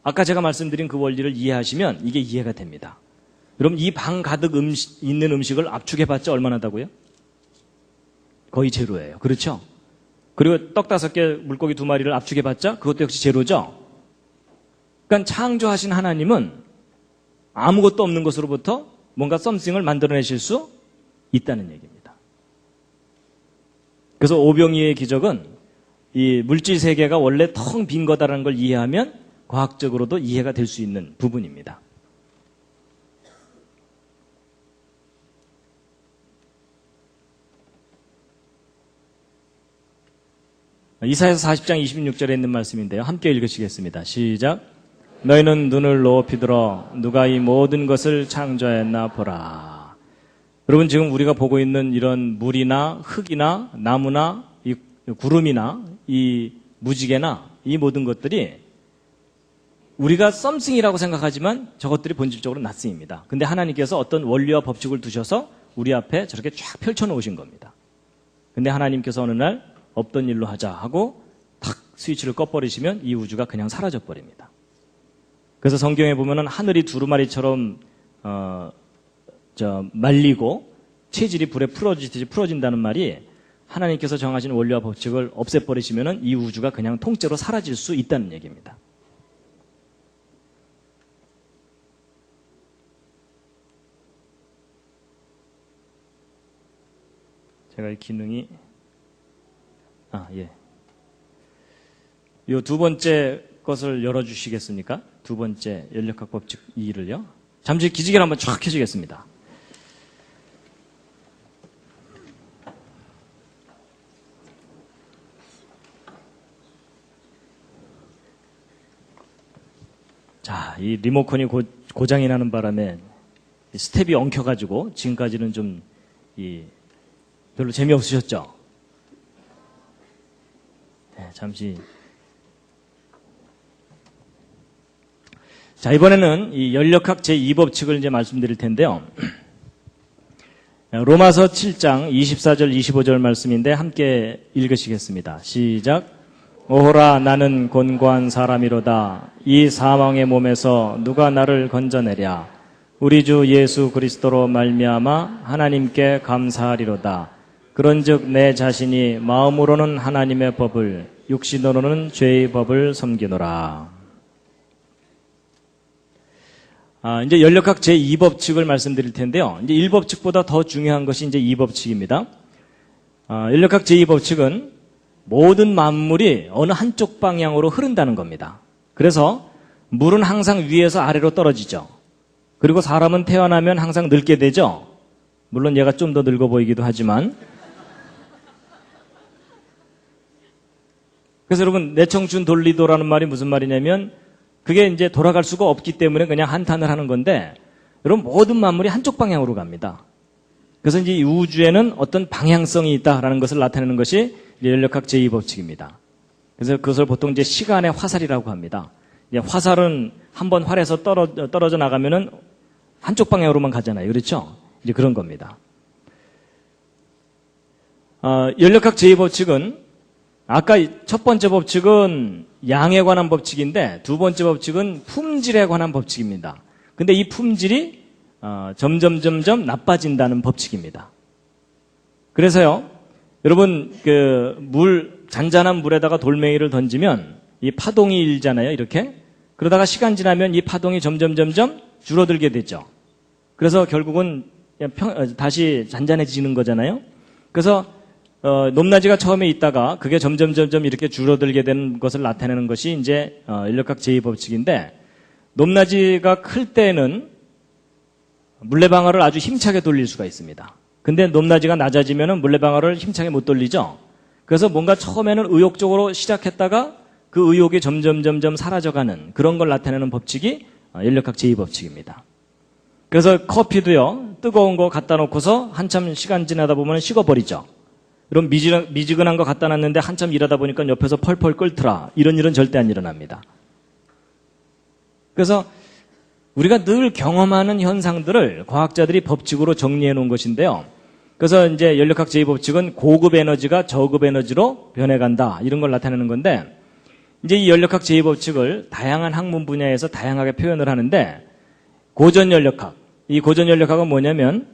아까 제가 말씀드린 그 원리를 이해하시면 이게 이해가 됩니다. 여러분, 이 방 가득 있는 음식을 압축해봤자 얼마나 하다고요? 거의 제로예요. 그렇죠? 그리고 떡 5개, 물고기 2마리를 압축해봤자 그것도 역시 제로죠? 그러니까 창조하신 하나님은 아무것도 없는 것으로부터 뭔가 썸씽을 만들어내실 수 있다는 얘기입니다. 그래서 오병이의 기적은 이 물질 세계가 원래 텅 빈 거다라는 걸 이해하면 과학적으로도 이해가 될 수 있는 부분입니다. 이사야서 40장 26절에 있는 말씀인데요. 함께 읽으시겠습니다. 시작. 너희는 눈을 높이 들어 누가 이 모든 것을 창조했나 보라. 여러분, 지금 우리가 보고 있는 이런 물이나 흙이나 나무나 이 구름이나 이 무지개나 이 모든 것들이 우리가 썸씽이라고 생각하지만 저것들이 본질적으로 낫승입니다. 근데 하나님께서 어떤 원리와 법칙을 두셔서 우리 앞에 저렇게 쫙 펼쳐놓으신 겁니다. 근데 하나님께서 어느 날 없던 일로 하자 하고 탁 스위치를 꺼버리시면 이 우주가 그냥 사라져버립니다. 그래서 성경에 보면은 하늘이 두루마리처럼 말리고 체질이 불에 풀어지듯이 풀어진다는 말이 하나님께서 정하신 원리와 법칙을 없애버리시면은 이 우주가 그냥 통째로 사라질 수 있다는 얘기입니다. 제가 이 기능이 예. 요 두 번째 것을 열어주시겠습니까? 두 번째 연력학 법칙 2를요. 잠시 기지개를 한번 쫙 켜주겠습니다. 자, 이 리모컨이 고장이 나는 바람에 스텝이 엉켜가지고 지금까지는 좀 별로 재미없으셨죠? 네, 잠시. 자, 이번에는 이 연력학 제2법칙을 이제 말씀드릴 텐데요. 로마서 7장 24절 25절 말씀인데 함께 읽으시겠습니다. 시작. 오호라 나는 곤고한 사람이로다. 이 사망의 몸에서 누가 나를 건져내랴. 우리 주 예수 그리스도로 말미암아 하나님께 감사하리로다. 그런즉 내 자신이 마음으로는 하나님의 법을 육신으로는 죄의 법을 섬기노라. 이제 연력학 제2법칙을 말씀드릴 텐데요. 이제 1법칙보다 더 중요한 것이 이제 2법칙입니다. 연력학 제2법칙은 모든 만물이 어느 한쪽 방향으로 흐른다는 겁니다. 그래서 물은 항상 위에서 아래로 떨어지죠. 그리고 사람은 태어나면 항상 늙게 되죠. 물론 얘가 좀 더 늙어 보이기도 하지만. 그래서 여러분, 내 청춘 돌리도라는 말이 무슨 말이냐면 그게 이제 돌아갈 수가 없기 때문에 그냥 한탄을 하는 건데, 여러분, 모든 만물이 한쪽 방향으로 갑니다. 그래서 이제 이 우주에는 어떤 방향성이 있다라는 것을 나타내는 것이 연력학 제2법칙입니다. 그래서 그것을 보통 이제 시간의 화살이라고 합니다. 이제 화살은 한번 활에서 떨어져 나가면은 한쪽 방향으로만 가잖아요. 그렇죠? 이제 그런 겁니다. 연력학 제2법칙은 아까 첫 번째 법칙은 양에 관한 법칙인데 두 번째 법칙은 품질에 관한 법칙입니다. 근데 이 품질이 점점 나빠진다는 법칙입니다. 그래서요, 여러분, 잔잔한 물에다가 돌멩이를 던지면 이 파동이 일잖아요, 이렇게. 그러다가 시간 지나면 이 파동이 점점 줄어들게 되죠. 그래서 결국은 다시 잔잔해지는 거잖아요. 그래서 높낮이가 처음에 있다가 그게 점점 이렇게 줄어들게 되는 것을 나타내는 것이 이제 인력학 제2법칙인데, 높낮이가 클 때는 물레방아를 아주 힘차게 돌릴 수가 있습니다. 근데 높낮이가 낮아지면은 물레방아를 힘차게 못 돌리죠. 그래서 뭔가 처음에는 의욕적으로 시작했다가 그 의욕이 점점 사라져가는 그런 걸 나타내는 법칙이 인력학 제2법칙입니다. 그래서 커피도요, 뜨거운 거 갖다 놓고서 한참 시간 지나다 보면 식어버리죠. 그럼 미지근한 거 갖다 놨는데 한참 일하다 보니까 옆에서 펄펄 끓더라. 이런 일은 절대 안 일어납니다. 그래서 우리가 늘 경험하는 현상들을 과학자들이 법칙으로 정리해 놓은 것인데요. 그래서 이제 연력학 제2법칙은 고급 에너지가 저급 에너지로 변해간다. 이런 걸 나타내는 건데, 이제 이 연력학 제2법칙을 다양한 학문 분야에서 다양하게 표현을 하는데, 고전 연력학. 이 고전 연력학은 뭐냐면,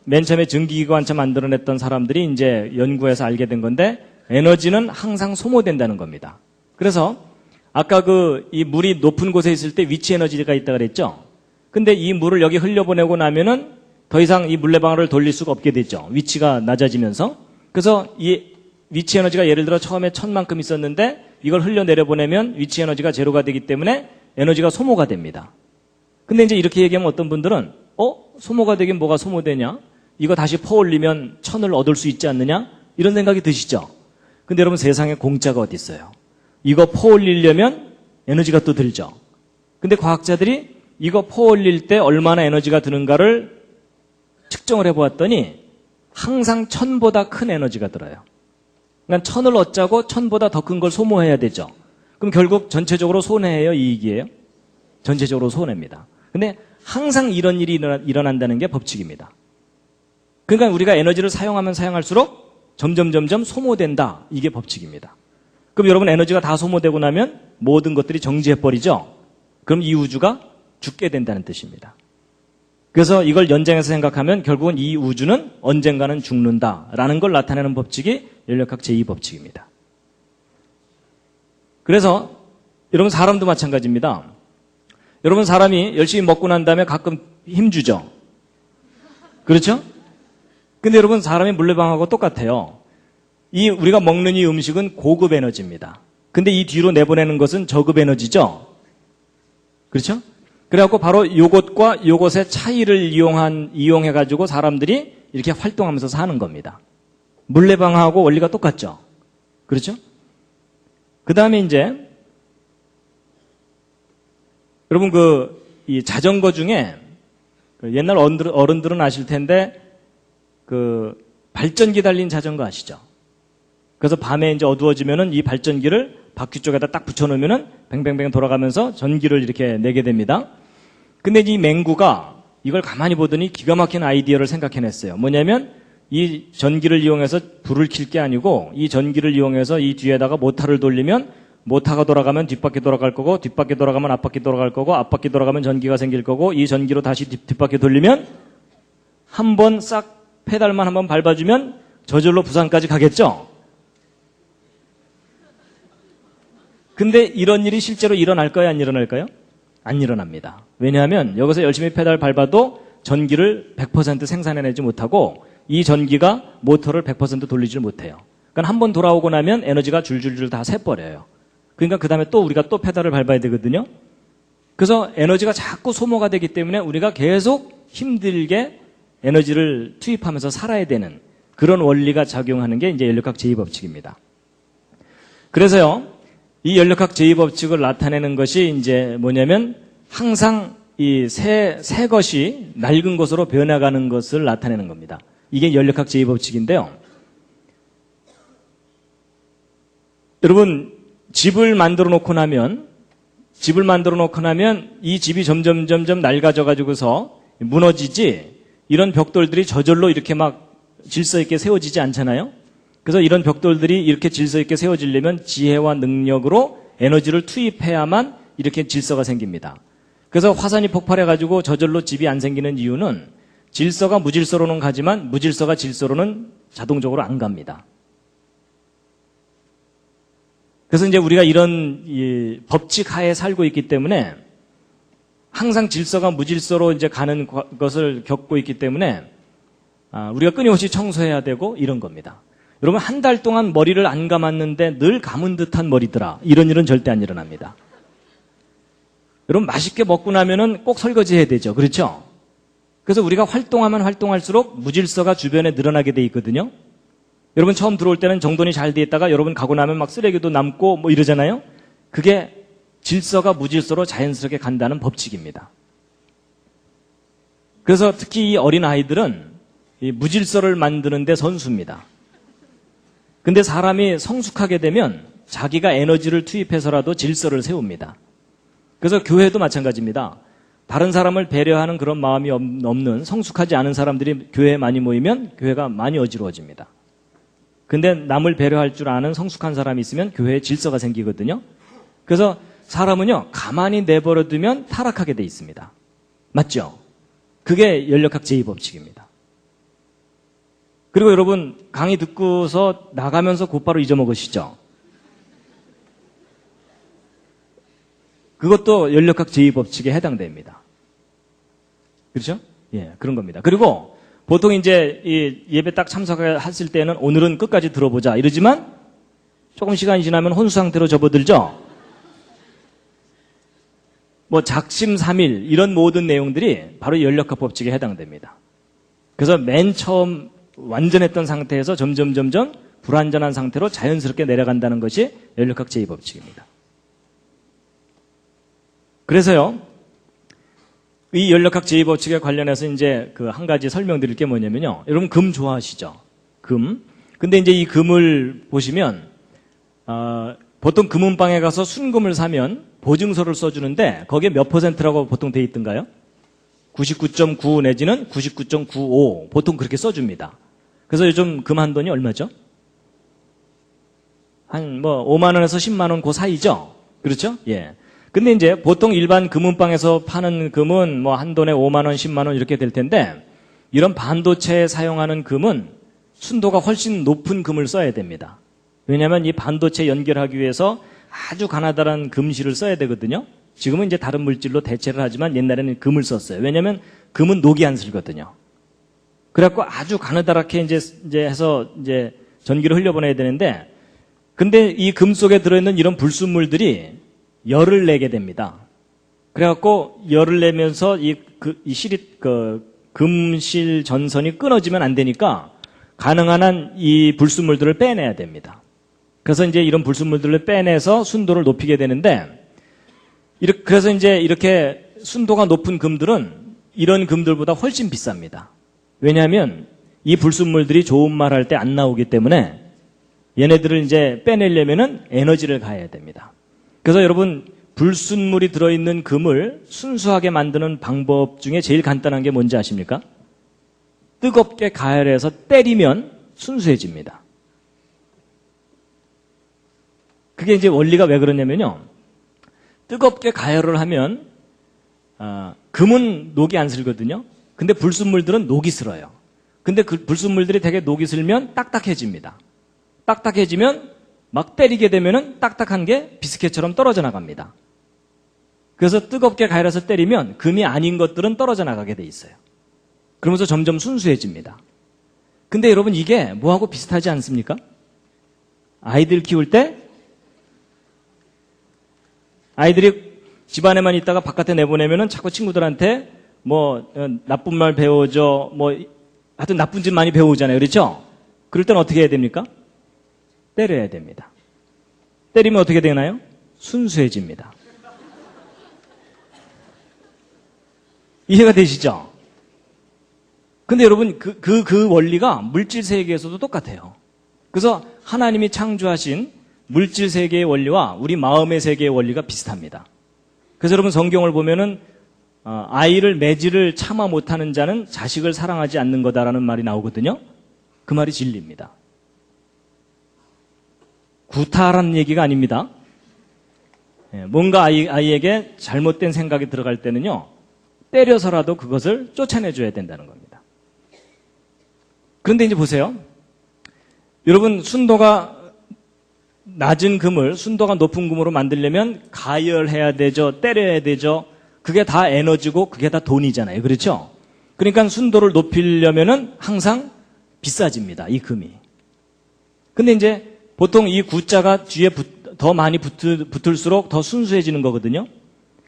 맨 처음에 증기기관차 만들어냈던 사람들이 이제 연구해서 알게 된 건데, 에너지는 항상 소모된다는 겁니다. 그래서, 아까 이 물이 높은 곳에 있을 때 위치 에너지가 있다고 그랬죠? 근데 이 물을 여기 흘려보내고 나면은 더 이상 이 물레방아를 돌릴 수가 없게 되죠. 위치가 낮아지면서. 그래서 이 위치 에너지가 예를 들어 처음에 1000만큼 있었는데 이걸 흘려내려보내면 위치 에너지가 제로가 되기 때문에 에너지가 소모가 됩니다. 근데 이제 이렇게 얘기하면 어떤 분들은 소모가 되긴 뭐가 소모되냐? 이거 다시 퍼올리면 1000을 얻을 수 있지 않느냐? 이런 생각이 드시죠? 근데 여러분 세상에 공짜가 어디 있어요? 이거 퍼올리려면 에너지가 또 들죠. 근데 과학자들이 이거 퍼올릴 때 얼마나 에너지가 드는가를 측정을 해보았더니 항상 1000보다 큰 에너지가 들어요. 그러니까 1000을 얻자고 1000보다 더 큰 걸 소모해야 되죠. 그럼 결국 전체적으로 손해예요, 이익이에요? 전체적으로 손해입니다. 근데 항상 이런 일이 일어난다는 게 법칙입니다. 그러니까 우리가 에너지를 사용하면 사용할수록 점점 소모된다. 이게 법칙입니다. 그럼 여러분 에너지가 다 소모되고 나면 모든 것들이 정지해버리죠? 그럼 이 우주가 죽게 된다는 뜻입니다. 그래서 이걸 연장해서 생각하면 결국은 이 우주는 언젠가는 죽는다라는 걸 나타내는 법칙이 연력학 제2법칙입니다. 그래서 여러분 사람도 마찬가지입니다. 여러분 사람이 열심히 먹고 난 다음에 가끔 힘주죠. 그렇죠? 근데 여러분 사람이 물레방아하고 똑같아요. 우리가 먹는 이 음식은 고급 에너지입니다. 근데 이 뒤로 내보내는 것은 저급 에너지죠. 그렇죠? 그래갖고 바로 요것과 요것의 차이를 이용해가지고 사람들이 이렇게 활동하면서 사는 겁니다. 물레방아하고 원리가 똑같죠? 그렇죠? 그 다음에 이제, 여러분 이 자전거 중에 옛날 어른들은 아실 텐데 발전기 달린 자전거 아시죠? 그래서 밤에 이제 어두워지면은 이 발전기를 바퀴 쪽에다 딱 붙여놓으면은 뱅뱅뱅 돌아가면서 전기를 이렇게 내게 됩니다. 근데 이 맹구가 이걸 가만히 보더니 기가 막힌 아이디어를 생각해냈어요. 뭐냐면 이 전기를 이용해서 불을 켤 게 아니고 이 전기를 이용해서 이 뒤에다가 모터를 돌리면 모터가 돌아가면 뒷바퀴 돌아갈 거고 뒷바퀴 돌아가면 앞바퀴 돌아갈 거고 앞바퀴 돌아가면 전기가 생길 거고 이 전기로 다시 뒷바퀴 돌리면 한 번 싹 페달만 한번 밟아주면 저절로 부산까지 가겠죠? 근데 이런 일이 실제로 일어날까요? 안 일어날까요? 안 일어납니다. 왜냐하면 여기서 열심히 페달 밟아도 전기를 100% 생산해내지 못하고 이 전기가 모터를 100% 돌리지를 못해요. 그러니까 한 번 돌아오고 나면 에너지가 줄줄줄 다 새버려요. 그러니까 그 다음에 또 우리가 또 페달을 밟아야 되거든요. 그래서 에너지가 자꾸 소모가 되기 때문에 우리가 계속 힘들게 에너지를 투입하면서 살아야 되는 그런 원리가 작용하는 게 이제 연력학 제2법칙입니다. 그래서요, 이 연력학 제2법칙을 나타내는 것이 이제 뭐냐면 항상 이 새 것이 낡은 것으로 변해가는 것을 나타내는 겁니다. 이게 연력학 제2법칙인데요. 여러분, 집을 만들어 놓고 나면 이 집이 점점 낡아져 가지고서 무너지지 이런 벽돌들이 저절로 이렇게 막 질서 있게 세워지지 않잖아요. 그래서 이런 벽돌들이 이렇게 질서 있게 세워지려면 지혜와 능력으로 에너지를 투입해야만 이렇게 질서가 생깁니다. 그래서 화산이 폭발해가지고 저절로 집이 안 생기는 이유는 질서가 무질서로는 가지만 무질서가 질서로는 자동적으로 안 갑니다. 그래서 이제 우리가 이런 법칙 하에 살고 있기 때문에 항상 질서가 무질서로 이제 가는 것을 겪고 있기 때문에 우리가 끊임없이 청소해야 되고 이런 겁니다. 여러분 한 달 동안 머리를 안 감았는데 늘 감은 듯한 머리더라. 이런 일은 절대 안 일어납니다. 여러분 맛있게 먹고 나면은 꼭 설거지 해야 되죠. 그렇죠? 그래서 우리가 활동하면 활동할수록 무질서가 주변에 늘어나게 돼 있거든요. 여러분 처음 들어올 때는 정돈이 잘 돼 있다가 여러분 가고 나면 막 쓰레기도 남고 뭐 이러잖아요. 그게 질서가 무질서로 자연스럽게 간다는 법칙입니다. 그래서 특히 이 어린 아이들은 이 무질서를 만드는 데 선수입니다. 근데 사람이 성숙하게 되면 자기가 에너지를 투입해서라도 질서를 세웁니다. 그래서 교회도 마찬가지입니다. 다른 사람을 배려하는 그런 마음이 없는 성숙하지 않은 사람들이 교회에 많이 모이면 교회가 많이 어지러워집니다. 근데 남을 배려할 줄 아는 성숙한 사람이 있으면 교회에 질서가 생기거든요. 그래서 사람은요, 가만히 내버려두면 타락하게 돼 있습니다. 맞죠? 그게 연력학 제2법칙입니다. 그리고 여러분, 강의 듣고서 나가면서 곧바로 잊어먹으시죠? 그것도 연력학 제2법칙에 해당됩니다. 그렇죠? 예, 그런 겁니다. 그리고 보통 이제 이 예배 딱 참석했을 때는 오늘은 끝까지 들어보자 이러지만 조금 시간이 지나면 혼수 상태로 접어들죠? 뭐 작심삼일 이런 모든 내용들이 바로 연력학 법칙에 해당됩니다. 그래서 맨 처음 완전했던 상태에서 점점 불완전한 상태로 자연스럽게 내려간다는 것이 연력학 제2법칙입니다. 그래서요, 이 연력학 제2법칙에 관련해서 이제 그 한 가지 설명드릴 게 뭐냐면요. 여러분 금 좋아하시죠? 금. 근데 이제 이 금을 보시면, 보통 금은방에 가서 순금을 사면 보증서를 써주는데 거기에 몇 %라고 보통 돼 있던가요? 99.9 내지는 99.95 보통 그렇게 써줍니다. 그래서 요즘 금 한 돈이 얼마죠? 한 뭐 5만 원에서 10만 원 그 사이죠? 그렇죠? 예. 근데 이제 보통 일반 금은방에서 파는 금은 뭐 한 돈에 5만 원, 10만 원 이렇게 될 텐데 이런 반도체에 사용하는 금은 순도가 훨씬 높은 금을 써야 됩니다. 왜냐하면 이 반도체 연결하기 위해서 아주 가나다란 금실을 써야 되거든요. 지금은 이제 다른 물질로 대체를 하지만 옛날에는 금을 썼어요. 왜냐하면 금은 녹이 안 슬거든요. 그래갖고 아주 가느다랗게 이제 해서 이제 전기를 흘려보내야 되는데 근데 이 금 속에 들어있는 이런 불순물들이 열을 내게 됩니다. 그래갖고 열을 내면서 금실 전선이 끊어지면 안 되니까 가능한 한 이 불순물들을 빼내야 됩니다. 그래서 이제 이런 불순물들을 빼내서 순도를 높이게 되는데 그래서 이제 이렇게 순도가 높은 금들은 이런 금들보다 훨씬 비쌉니다. 왜냐하면 이 불순물들이 좋은 말 할 때 안 나오기 때문에 얘네들을 이제 빼내려면은 에너지를 가해야 됩니다. 그래서 여러분 불순물이 들어있는 금을 순수하게 만드는 방법 중에 제일 간단한 게 뭔지 아십니까? 뜨겁게 가열해서 때리면 순수해집니다. 그게 이제 원리가 왜 그러냐면요. 뜨겁게 가열을 하면 금은 녹이 안 슬거든요. 근데 불순물들은 녹이 슬어요. 근데 그 불순물들이 되게 녹이 슬면 딱딱해집니다. 딱딱해지면 막 때리게 되면은 딱딱한 게 비스켓처럼 떨어져 나갑니다. 그래서 뜨겁게 가열해서 때리면 금이 아닌 것들은 떨어져 나가게 돼 있어요. 그러면서 점점 순수해집니다. 근데 여러분 이게 뭐하고 비슷하지 않습니까? 아이들 키울 때 아이들이 집안에만 있다가 바깥에 내보내면은 자꾸 친구들한테 뭐 나쁜 말 배워줘 뭐 하여튼 나쁜 짓 많이 배우잖아요. 그렇죠? 그럴 때는 어떻게 해야 됩니까? 때려야 됩니다. 때리면 어떻게 되나요? 순수해집니다. 이해가 되시죠? 근데 여러분 그 원리가 물질 세계에서도 똑같아요. 그래서 하나님이 창조하신 물질 세계의 원리와 우리 마음의 세계의 원리가 비슷합니다. 그래서 여러분 성경을 보면은 아이를 매질을 참아 못하는 자는 자식을 사랑하지 않는 거다라는 말이 나오거든요. 그 말이 진리입니다. 구타라는 얘기가 아닙니다. 뭔가 아이에게 잘못된 생각이 들어갈 때는요. 때려서라도 그것을 쫓아내줘야 된다는 겁니다. 그런데 이제 보세요. 여러분 순도가 낮은 금을 순도가 높은 금으로 만들려면 가열해야 되죠. 때려야 되죠. 그게 다 에너지고 그게 다 돈이잖아요. 그렇죠? 그러니까 순도를 높이려면은 항상 비싸집니다. 이 금이. 근데 이제 보통 이 구자가 뒤에 더 많이 붙을수록 더 순수해지는 거거든요.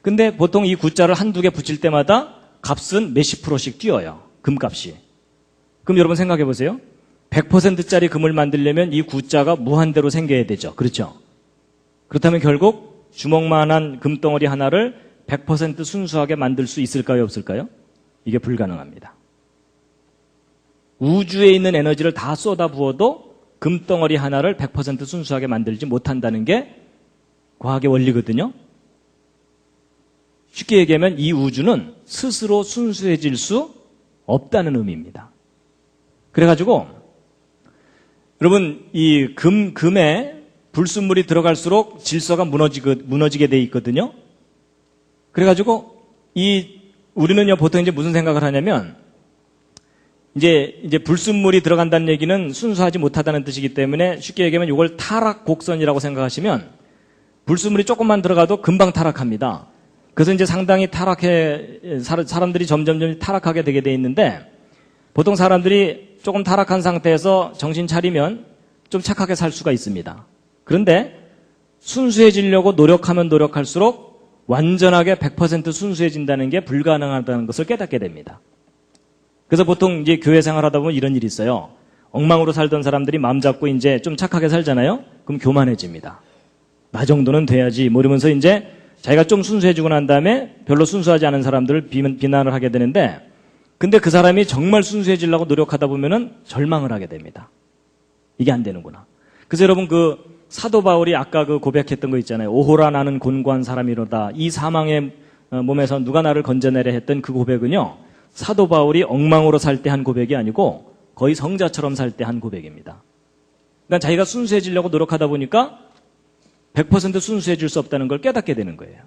근데 보통 이 구자를 한두 개 붙일 때마다 값은 몇십 %씩 뛰어요. 금값이. 그럼 여러분 생각해 보세요. 100%짜리 금을 만들려면 이 구자가 무한대로 생겨야 되죠. 그렇죠? 그렇다면 결국 주먹만한 금덩어리 하나를 100% 순수하게 만들 수 있을까요? 없을까요? 이게 불가능합니다. 우주에 있는 에너지를 다 쏟아부어도 금덩어리 하나를 100% 순수하게 만들지 못한다는 게 과학의 원리거든요. 쉽게 얘기하면 이 우주는 스스로 순수해질 수 없다는 의미입니다. 그래가지고 여러분 이 금에 불순물이 들어갈수록 질서가 무너지게 돼 있거든요. 그래가지고 우리는요 보통 이제 무슨 생각을 하냐면 이제 불순물이 들어간다는 얘기는 순수하지 못하다는 뜻이기 때문에 쉽게 얘기하면 이걸 타락 곡선이라고 생각하시면 불순물이 조금만 들어가도 금방 타락합니다. 그래서 이제 상당히 사람들이 점점 타락하게 되게 돼 있는데 보통 사람들이 조금 타락한 상태에서 정신 차리면 좀 착하게 살 수가 있습니다. 그런데 순수해지려고 노력하면 노력할수록 완전하게 100% 순수해진다는 게 불가능하다는 것을 깨닫게 됩니다. 그래서 보통 이제 교회 생활하다 보면 이런 일이 있어요. 엉망으로 살던 사람들이 마음 잡고 이제 좀 착하게 살잖아요? 그럼 교만해집니다. 나 정도는 돼야지. 뭐 이러면서 이제 자기가 좀 순수해지고 난 다음에 별로 순수하지 않은 사람들을 비난을 하게 되는데 근데 그 사람이 정말 순수해지려고 노력하다 보면은 절망을 하게 됩니다. 이게 안 되는구나. 그래서 여러분 사도 바울이 아까 고백했던 거 있잖아요. 오호라 나는 곤고한 사람이로다. 이 사망의 몸에서 누가 나를 건져내려 했던 그 고백은요. 사도 바울이 엉망으로 살 때 한 고백이 아니고 거의 성자처럼 살 때 한 고백입니다. 그러니까 자기가 순수해지려고 노력하다 보니까 100% 순수해질 수 없다는 걸 깨닫게 되는 거예요.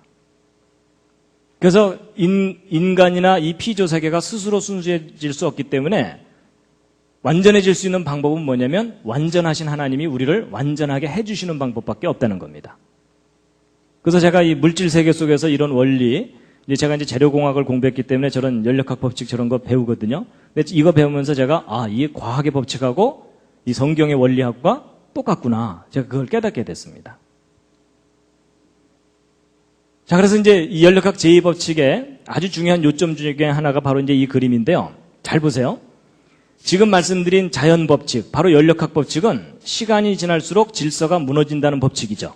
그래서 인간이나 이 피조세계가 스스로 순수해질 수 없기 때문에 완전해질 수 있는 방법은 뭐냐면 완전하신 하나님이 우리를 완전하게 해주시는 방법밖에 없다는 겁니다. 그래서 제가 이 물질 세계 속에서 이런 원리, 제가 이제 재료공학을 공부했기 때문에 저런 연력학 법칙 저런 거 배우거든요. 근데 이거 배우면서 제가 이 과학의 법칙하고 이 성경의 원리학과 똑같구나. 제가 그걸 깨닫게 됐습니다. 자, 그래서 이제 이 연력학 제2법칙의 아주 중요한 요점 중에 하나가 바로 이제 이 그림인데요. 잘 보세요. 지금 말씀드린 자연 법칙, 바로 연력학 법칙은 시간이 지날수록 질서가 무너진다는 법칙이죠.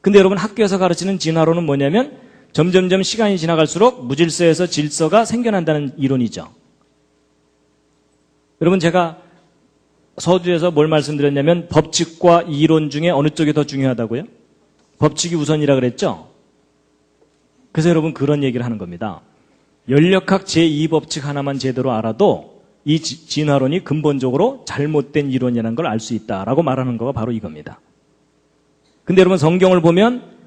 근데 여러분 학교에서 가르치는 진화론은 뭐냐면 점점점 시간이 지나갈수록 무질서에서 질서가 생겨난다는 이론이죠. 여러분 제가 서두에서 뭘 말씀드렸냐면 법칙과 이론 중에 어느 쪽이 더 중요하다고요? 법칙이 우선이라 그랬죠? 그래서 여러분 그런 얘기를 하는 겁니다. 연력학 제2법칙 하나만 제대로 알아도 이 진화론이 근본적으로 잘못된 이론이라는 걸 알 수 있다라고 말하는 거가 바로 이겁니다. 근데 여러분 성경을 보면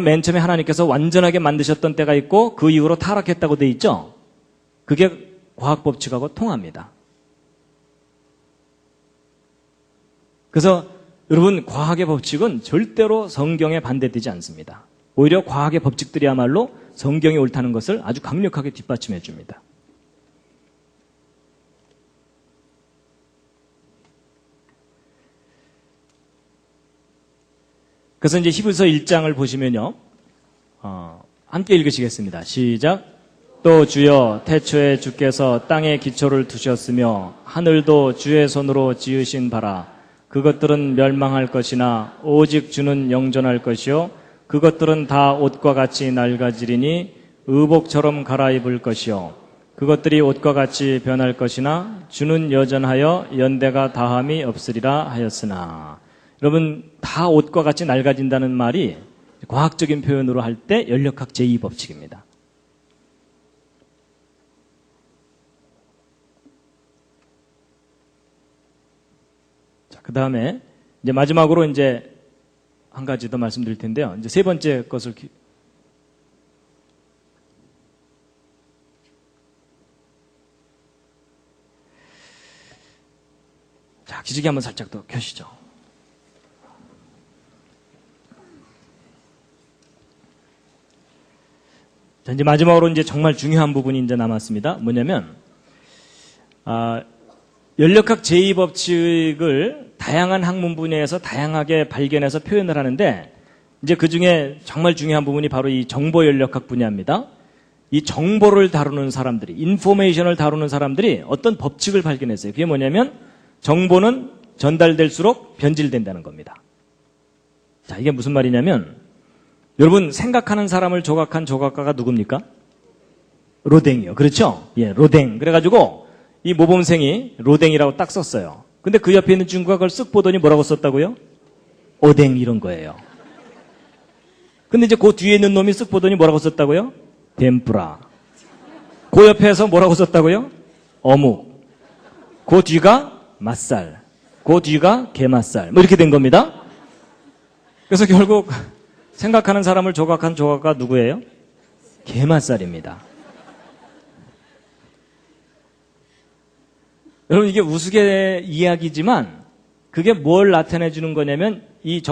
맨 처음에 하나님께서 완전하게 만드셨던 때가 있고 그 이후로 타락했다고 돼 있죠? 그게 과학 법칙하고 통합니다. 그래서 여러분 과학의 법칙은 절대로 성경에 반대되지 않습니다. 오히려 과학의 법칙들이야말로 성경이 옳다는 것을 아주 강력하게 뒷받침해 줍니다. 그래서 이제 히브리서 1장을 보시면요. 함께 읽으시겠습니다. 시작. 또 주여 태초에 주께서 땅에 기초를 두셨으며 하늘도 주의 손으로 지으신 바라. 그것들은 멸망할 것이나 오직 주는 영존할 것이요 그것들은 다 옷과 같이 낡아지리니 의복처럼 갈아입을 것이요 그것들이 옷과 같이 변할 것이나 주는 여전하여 연대가 다함이 없으리라 하였으나. 여러분 다 옷과 같이 낡아진다는 말이 과학적인 표현으로 할 때 연력학 제2법칙입니다. 자, 그 다음에 이제 마지막으로 이제 한 가지 더 말씀드릴 텐데요. 이제 세 번째 것을 자, 기지개 한번 살짝 더 켜시죠. 자, 이제 마지막으로 이제 정말 중요한 부분이 이제 남았습니다. 뭐냐면, 연력학 제2법칙을 다양한 학문 분야에서 다양하게 발견해서 표현을 하는데, 이제 그 중에 정말 중요한 부분이 바로 이 정보 연력학 분야입니다. 이 정보를 다루는 사람들이, 인포메이션을 다루는 사람들이 어떤 법칙을 발견했어요. 그게 뭐냐면, 정보는 전달될수록 변질된다는 겁니다. 자, 이게 무슨 말이냐면, 여러분 생각하는 사람을 조각한 조각가가 누굽니까? 로댕이요. 그렇죠? 예, 로댕. 그래가지고 이 모범생이 로댕이라고 딱 썼어요. 근데 그 옆에 있는 친구가 그걸 쓱 보더니 뭐라고 썼다고요? 오댕 이런 거예요. 근데 이제 그 뒤에 있는 놈이 쓱 보더니 뭐라고 썼다고요? 덴뿌라. 그 옆에서 뭐라고 썼다고요? 어묵. 그 뒤가 맛살. 그 뒤가 게맛살. 뭐 이렇게 된 겁니다. 그래서 결국 생각하는 사람을 조각한 조각가 누구예요? 게맛살입니다. 여러분 이게 우스개 이야기지만 그게 뭘 나타내 주는 거냐면 이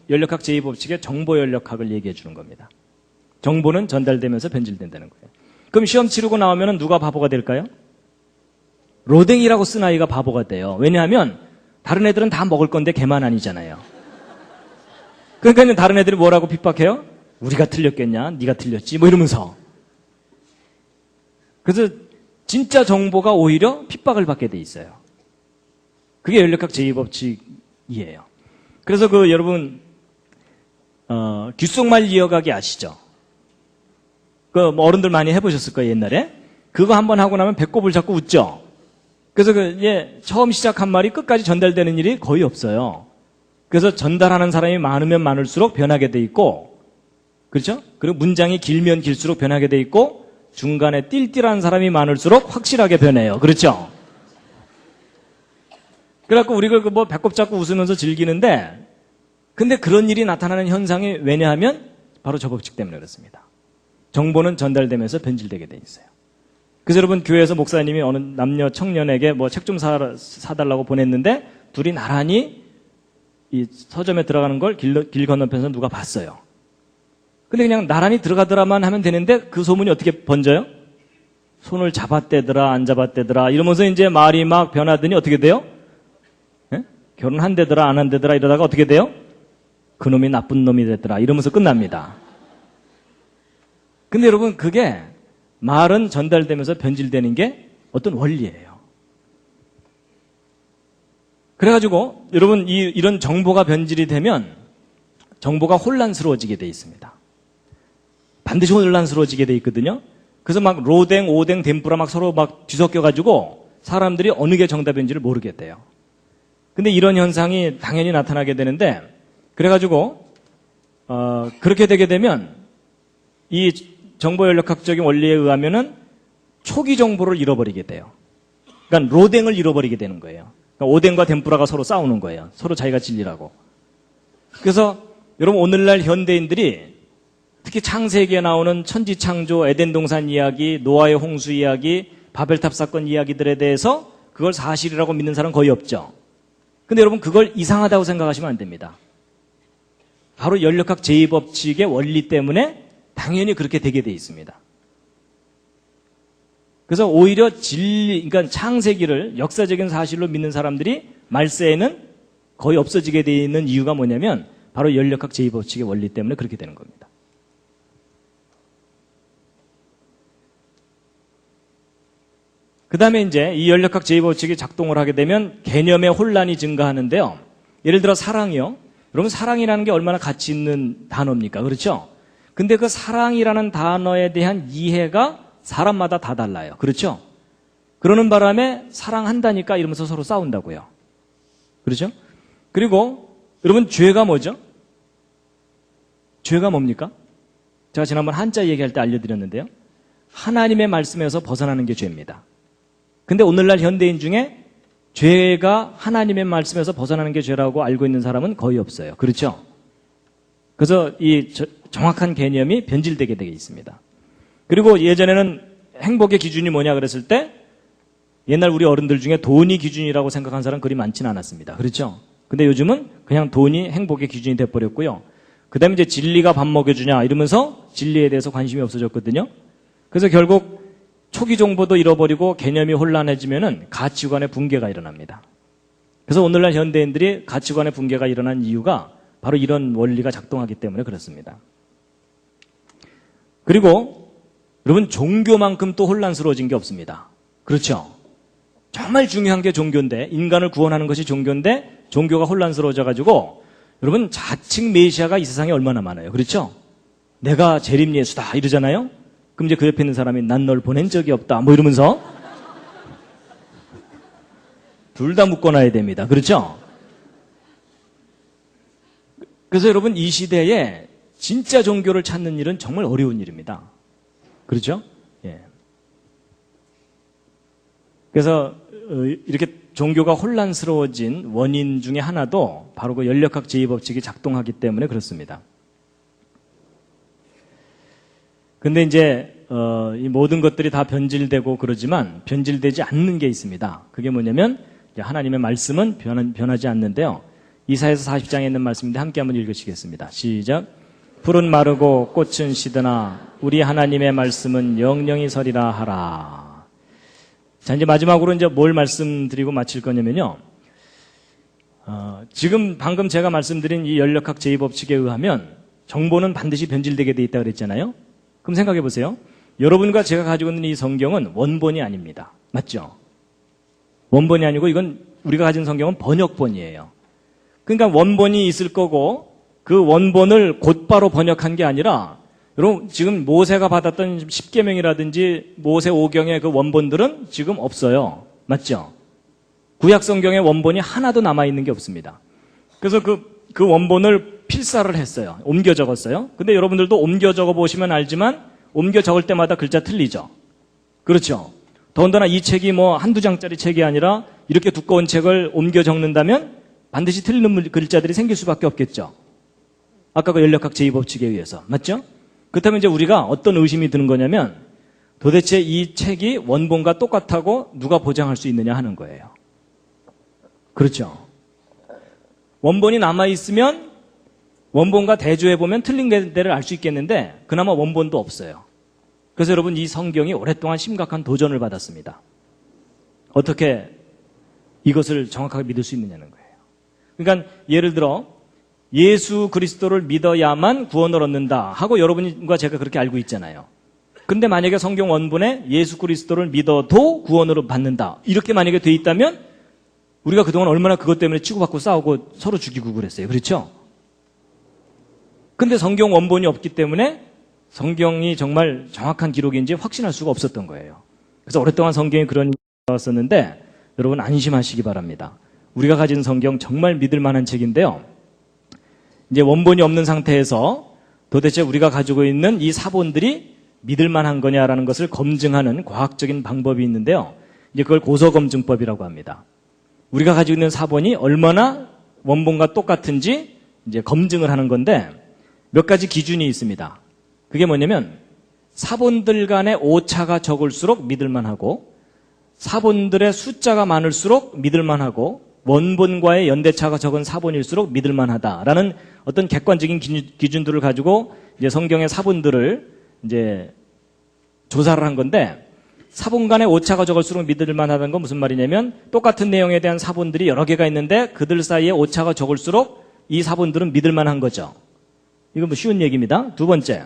연력학 제2법칙의 정보 연력학을 얘기해 주는 겁니다. 정보는 전달되면서 변질된다는 거예요. 그럼 시험 치르고 나오면 누가 바보가 될까요? 로댕이라고 쓴 아이가 바보가 돼요. 왜냐하면 다른 애들은 다 먹을 건데 걔만 아니잖아요. 그러니까 다른 애들이 뭐라고 핍박해요? 우리가 틀렸겠냐? 네가 틀렸지? 뭐 이러면서. 그래서 진짜 정보가 오히려 핍박을 받게 돼 있어요. 그게 연력학 제2법칙이에요. 그래서 여러분 귓속말 이어가기 아시죠? 뭐 어른들 많이 해보셨을 거예요 옛날에. 그거 한번 하고 나면 배꼽을 잡고 웃죠. 그래서 처음 시작한 말이 끝까지 전달되는 일이 거의 없어요. 그래서 전달하는 사람이 많으면 많을수록 변하게 돼 있고, 그렇죠? 그리고 문장이 길면 길수록 변하게 돼 있고, 중간에 띨띨한 사람이 많을수록 확실하게 변해요. 그렇죠? 그래갖고 우리가 뭐 배꼽 잡고 웃으면서 즐기는데, 근데 그런 일이 나타나는 현상이 왜냐하면 바로 저 법칙 때문에 그렇습니다. 정보는 전달되면서 변질되게 돼 있어요. 그래서 여러분 교회에서 목사님이 어느 남녀 청년에게 뭐 책 좀 사달라고 보냈는데 둘이 나란히 이 서점에 들어가는 걸 길 건너편에서 누가 봤어요. 근데 그냥 나란히 들어가더라만 하면 되는데 그 소문이 어떻게 번져요? 손을 잡았대더라 안 잡았대더라 이러면서 이제 말이 막 변하더니 어떻게 돼요? 예? 결혼한대더라 안 한대더라 이러다가 어떻게 돼요? 그놈이 나쁜 놈이 됐더라 이러면서 끝납니다. 근데 여러분 그게 말은 전달되면서 변질되는 게 어떤 원리예요. 그래가지고 여러분 이런 정보가 변질이 되면 정보가 혼란스러워지게 돼 있습니다. 반드시 혼란스러워지게 돼 있거든요. 그래서 막 로댕, 오댕, 덴뿌라 막 서로 막 뒤섞여가지고 사람들이 어느 게 정답인지를 모르게 돼요. 근데 이런 현상이 당연히 나타나게 되는데 그래가지고 그렇게 되게 되면 이 정보연력학적인 원리에 의하면은 초기 정보를 잃어버리게 돼요. 그러니까 로댕을 잃어버리게 되는 거예요. 그러니까 오뎅과 덴뿌라가 서로 싸우는 거예요. 서로 자기가 진리라고. 그래서 여러분 오늘날 현대인들이 특히 창세기에 나오는 천지창조, 에덴동산 이야기, 노아의 홍수 이야기, 바벨탑 사건 이야기들에 대해서 그걸 사실이라고 믿는 사람은 거의 없죠. 근데 여러분 그걸 이상하다고 생각하시면 안 됩니다. 바로 연력학 제2법칙의 원리 때문에 당연히 그렇게 되게 돼 있습니다. 그래서 오히려 그러니까 창세기를 역사적인 사실로 믿는 사람들이 말세에는 거의 없어지게 돼 있는 이유가 뭐냐면 바로 연력학 제2법칙의 원리 때문에 그렇게 되는 겁니다. 그 다음에 이제 이 연력학 제2법칙이 작동을 하게 되면 개념의 혼란이 증가하는데요. 예를 들어 사랑이요. 여러분 사랑이라는 게 얼마나 가치 있는 단어입니까? 그렇죠? 근데 그 사랑이라는 단어에 대한 이해가 사람마다 다 달라요. 그렇죠? 그러는 바람에 사랑한다니까 이러면서 서로 싸운다고요. 그렇죠? 그리고 여러분 죄가 뭐죠? 죄가 뭡니까? 제가 지난번 한자 얘기할 때 알려드렸는데요. 하나님의 말씀에서 벗어나는 게 죄입니다. 근데 오늘날 현대인 중에 죄가 하나님의 말씀에서 벗어나는 게 죄라고 알고 있는 사람은 거의 없어요. 그렇죠? 그래서 이 정확한 개념이 변질되게 되어 있습니다. 그리고 예전에는 행복의 기준이 뭐냐 그랬을 때 옛날 우리 어른들 중에 돈이 기준이라고 생각한 사람 그리 많지는 않았습니다. 그렇죠? 근데 요즘은 그냥 돈이 행복의 기준이 돼버렸고요. 그 다음에 이제 진리가 밥 먹여주냐 이러면서 진리에 대해서 관심이 없어졌거든요. 그래서 결국 초기 정보도 잃어버리고 개념이 혼란해지면은 가치관의 붕괴가 일어납니다. 그래서 오늘날 현대인들이 가치관의 붕괴가 일어난 이유가 바로 이런 원리가 작동하기 때문에 그렇습니다. 그리고 여러분 종교만큼 또 혼란스러워진 게 없습니다. 그렇죠? 정말 중요한 게 종교인데 인간을 구원하는 것이 종교인데 종교가 혼란스러워져 가지고 여러분 자칭 메시아가 이 세상에 얼마나 많아요. 그렇죠? 내가 재림 예수다 이러잖아요. 그럼 이제 그 옆에 있는 사람이 난 널 보낸 적이 없다 뭐 이러면서 둘 다 묶어놔야 됩니다. 그렇죠? 그래서 여러분 이 시대에 진짜 종교를 찾는 일은 정말 어려운 일입니다. 그렇죠? 예. 그래서 이렇게 종교가 혼란스러워진 원인 중에 하나도 바로 그 연력학 제2법칙이 작동하기 때문에 그렇습니다. 근데 이제 이 모든 것들이 다 변질되고 그러지만 변질되지 않는 게 있습니다. 그게 뭐냐면 하나님의 말씀은 변하지 않는데요. 이사야서 40장에 있는 말씀인데 함께 한번 읽으시겠습니다. 시작. 풀은 마르고 꽃은 시드나 우리 하나님의 말씀은 영영이 서리라 하라. 자, 이제 마지막으로 이제 뭘 말씀드리고 마칠 거냐면요. 지금 방금 제가 말씀드린 이 연력학 제2법칙에 의하면 정보는 반드시 변질되게 돼 있다고 그랬잖아요. 그럼 생각해 보세요. 여러분과 제가 가지고 있는 이 성경은 원본이 아닙니다. 맞죠? 원본이 아니고 이건 우리가 가진 성경은 번역본이에요. 그러니까 원본이 있을 거고 그 원본을 곧바로 번역한 게 아니라 여러분 지금 모세가 받았던 10계명이라든지 모세 5경의 그 원본들은 지금 없어요. 맞죠? 구약 성경의 원본이 하나도 남아있는 게 없습니다. 그래서 그 원본을 필사를 했어요. 옮겨 적었어요. 근데 여러분들도 옮겨 적어 보시면 알지만 옮겨 적을 때마다 글자 틀리죠. 그렇죠? 더군다나 이 책이 뭐 한두 장짜리 책이 아니라 이렇게 두꺼운 책을 옮겨 적는다면 반드시 틀리는 글자들이 생길 수밖에 없겠죠. 아까 그 연력학 제2법칙에 의해서. 맞죠? 그렇다면 이제 우리가 어떤 의심이 드는 거냐면 도대체 이 책이 원본과 똑같다고 누가 보장할 수 있느냐 하는 거예요. 그렇죠? 원본이 남아있으면 원본과 대조해보면 틀린 데를 알 수 있겠는데 그나마 원본도 없어요. 그래서 여러분 이 성경이 오랫동안 심각한 도전을 받았습니다. 어떻게 이것을 정확하게 믿을 수 있느냐는 거예요. 그러니까 예를 들어 예수 그리스도를 믿어야만 구원을 얻는다 하고 여러분과 제가 그렇게 알고 있잖아요. 근데 만약에 성경 원본에 예수 그리스도를 믿어도 구원을 받는다 이렇게 만약에 돼 있다면 우리가 그동안 얼마나 그것 때문에 치고받고 싸우고 서로 죽이고 그랬어요. 그렇죠? 근데 성경 원본이 없기 때문에 성경이 정말 정확한 기록인지 확신할 수가 없었던 거예요. 그래서 오랫동안 성경에 그런 일이 나왔었는데 여러분 안심하시기 바랍니다. 우리가 가진 성경 정말 믿을 만한 책인데요. 이제 원본이 없는 상태에서 도대체 우리가 가지고 있는 이 사본들이 믿을 만한 거냐라는 것을 검증하는 과학적인 방법이 있는데요. 이제 그걸 고서검증법이라고 합니다. 우리가 가지고 있는 사본이 얼마나 원본과 똑같은지 이제 검증을 하는 건데 몇 가지 기준이 있습니다. 그게 뭐냐면 사본들 간의 오차가 적을수록 믿을만하고 사본들의 숫자가 많을수록 믿을만하고 원본과의 연대차가 적은 사본일수록 믿을만하다라는 어떤 객관적인 기준들을 가지고 이제 성경의 사본들을 이제 조사를 한 건데 사본 간의 오차가 적을수록 믿을만하다는 건 무슨 말이냐면 똑같은 내용에 대한 사본들이 여러 개가 있는데 그들 사이에 오차가 적을수록 이 사본들은 믿을만한 거죠. 이건 뭐 쉬운 얘기입니다. 두 번째,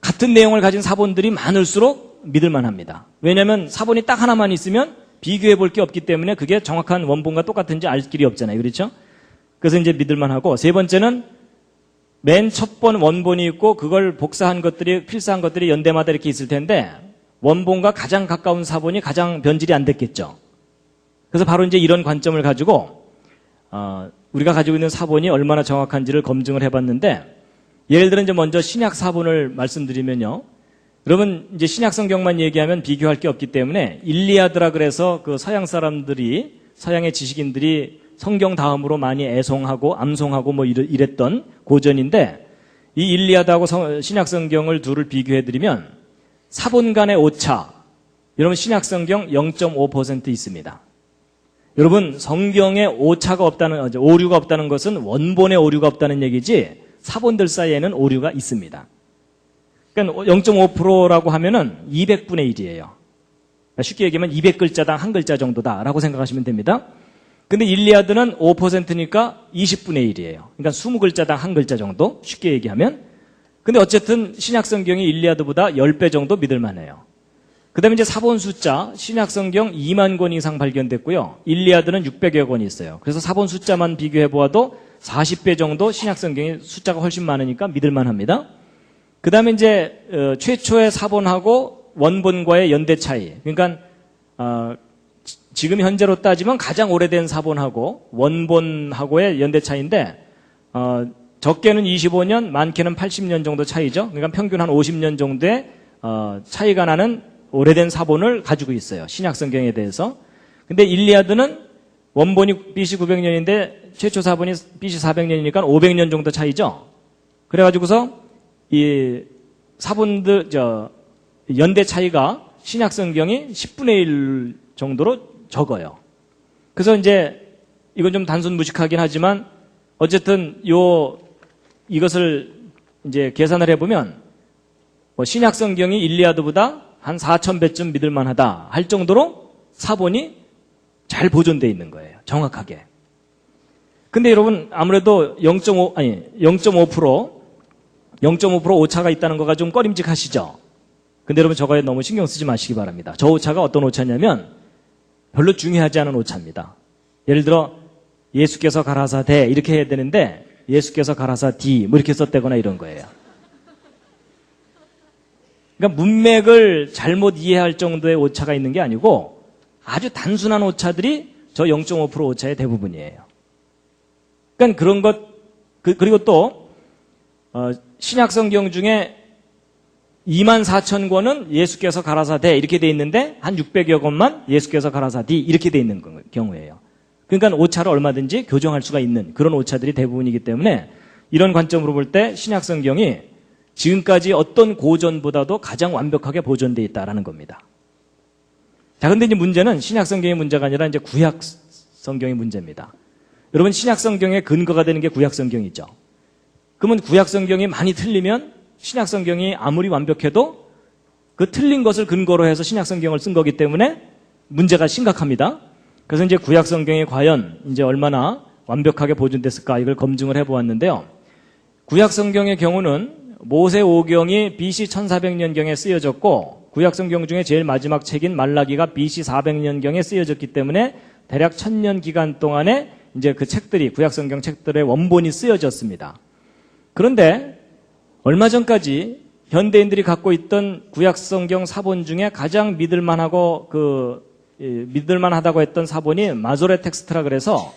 같은 내용을 가진 사본들이 많을수록 믿을만합니다. 왜냐하면 사본이 딱 하나만 있으면 비교해 볼 게 없기 때문에 그게 정확한 원본과 똑같은지 알 길이 없잖아요. 그렇죠? 그래서 이제 믿을만하고 세 번째는 맨 첫 번 원본이 있고 그걸 복사한 것들이 필사한 것들이 연대마다 이렇게 있을 텐데 원본과 가장 가까운 사본이 가장 변질이 안 됐겠죠. 그래서 바로 이제 이런 관점을 가지고 우리가 가지고 있는 사본이 얼마나 정확한지를 검증을 해봤는데 예를 들어 이제 먼저 신약 사본을 말씀드리면요. 여러분 이제 신약 성경만 얘기하면 비교할 게 없기 때문에 일리아드라 그래서 그 서양 사람들이 서양의 지식인들이 성경 다음으로 많이 애송하고 암송하고 뭐 이랬던 고전인데 이 일리아드하고 신약 성경을 둘을 비교해드리면 사본 간의 오차 여러분 신약 성경 0.5% 있습니다. 여러분 성경에 오차가 없다는 오류가 없다는 것은 원본에 오류가 없다는 얘기지 사본들 사이에는 오류가 있습니다. 그러니까 0.5%라고 하면은 200분의 1이에요. 쉽게 얘기하면 200글자당 한 글자 정도다라고 생각하시면 됩니다. 근데 일리아드는 5%니까 20분의 1이에요. 그러니까 20글자당 한 글자 정도 쉽게 얘기하면. 근데 어쨌든 신약 성경이 일리아드보다 10배 정도 믿을 만해요. 그다음에 이제 사본 숫자 신약 성경 2만 권 이상 발견됐고요. 일리아드는 600여 권이 있어요. 그래서 사본 숫자만 비교해 보아도 40배 정도 신약 성경의 숫자가 훨씬 많으니까 믿을 만합니다. 그다음에 이제 최초의 사본하고 원본과의 연대 차이. 그러니까 지금 현재로 따지면 가장 오래된 사본하고 원본하고의 연대 차이인데 적게는 25년, 많게는 80년 정도 차이죠. 그러니까 평균 한 50년 정도의 차이가 나는 오래된 사본을 가지고 있어요. 신약 성경에 대해서. 근데 일리아드는 원본이 BC 900년인데 최초 사본이 BC 400년이니까 500년 정도 차이죠. 그래가지고서 이 사본들 연대 차이가 신약 성경이 10분의 1 정도로 적어요. 그래서 이제 이건 좀 단순 무식하긴 하지만 어쨌든 이것을 이제 계산을 해보면 신약 성경이 일리아드보다 한 4,000배쯤 믿을만하다 할 정도로 사본이 잘 보존되어 있는 거예요. 정확하게. 근데 여러분 아무래도 0.5% 오차가 있다는 거가 좀 꺼림직하시죠? 근데 여러분 저거에 너무 신경 쓰지 마시기 바랍니다. 저 오차가 어떤 오차냐면 별로 중요하지 않은 오차입니다. 예를 들어 예수께서 가라사대 이렇게 해야 되는데 예수께서 가라사디 뭐 이렇게 썼다거나 이런 거예요. 그러니까 문맥을 잘못 이해할 정도의 오차가 있는 게 아니고 아주 단순한 오차들이 저 0.5% 오차의 대부분이에요. 그러니까 그런 것 그리고 또 신약 성경 중에 24,000권은 예수께서 가라사대 이렇게 돼 있는데 한 600여 권만 예수께서 가라사디 이렇게 돼 있는 경우예요. 그러니까 오차를 얼마든지 교정할 수가 있는 그런 오차들이 대부분이기 때문에 이런 관점으로 볼 때 신약 성경이 지금까지 어떤 고전보다도 가장 완벽하게 보존되어 있다라는 겁니다. 자, 근데 이제 문제는 신약 성경의 문제가 아니라 이제 구약 성경의 문제입니다. 여러분 신약 성경의 근거가 되는 게 구약 성경이죠. 그러면 구약 성경이 많이 틀리면 신약 성경이 아무리 완벽해도 그 틀린 것을 근거로 해서 신약 성경을 쓴 거기 때문에 문제가 심각합니다. 그래서 이제 구약 성경이 과연 이제 얼마나 완벽하게 보존됐을까 이걸 검증을 해보았는데요. 구약 성경의 경우는 모세 오경이 BC 1400년경에 쓰여졌고 구약 성경 중에 제일 마지막 책인 말라기가 BC 400년경에 쓰여졌기 때문에 대략 1000년 기간 동안에 이제 그 책들이 구약 성경 책들의 원본이 쓰여졌습니다. 그런데 얼마 전까지 현대인들이 갖고 있던 구약 성경 사본 중에 가장 믿을만하다고 했던 사본이 마소레 텍스트라 그래서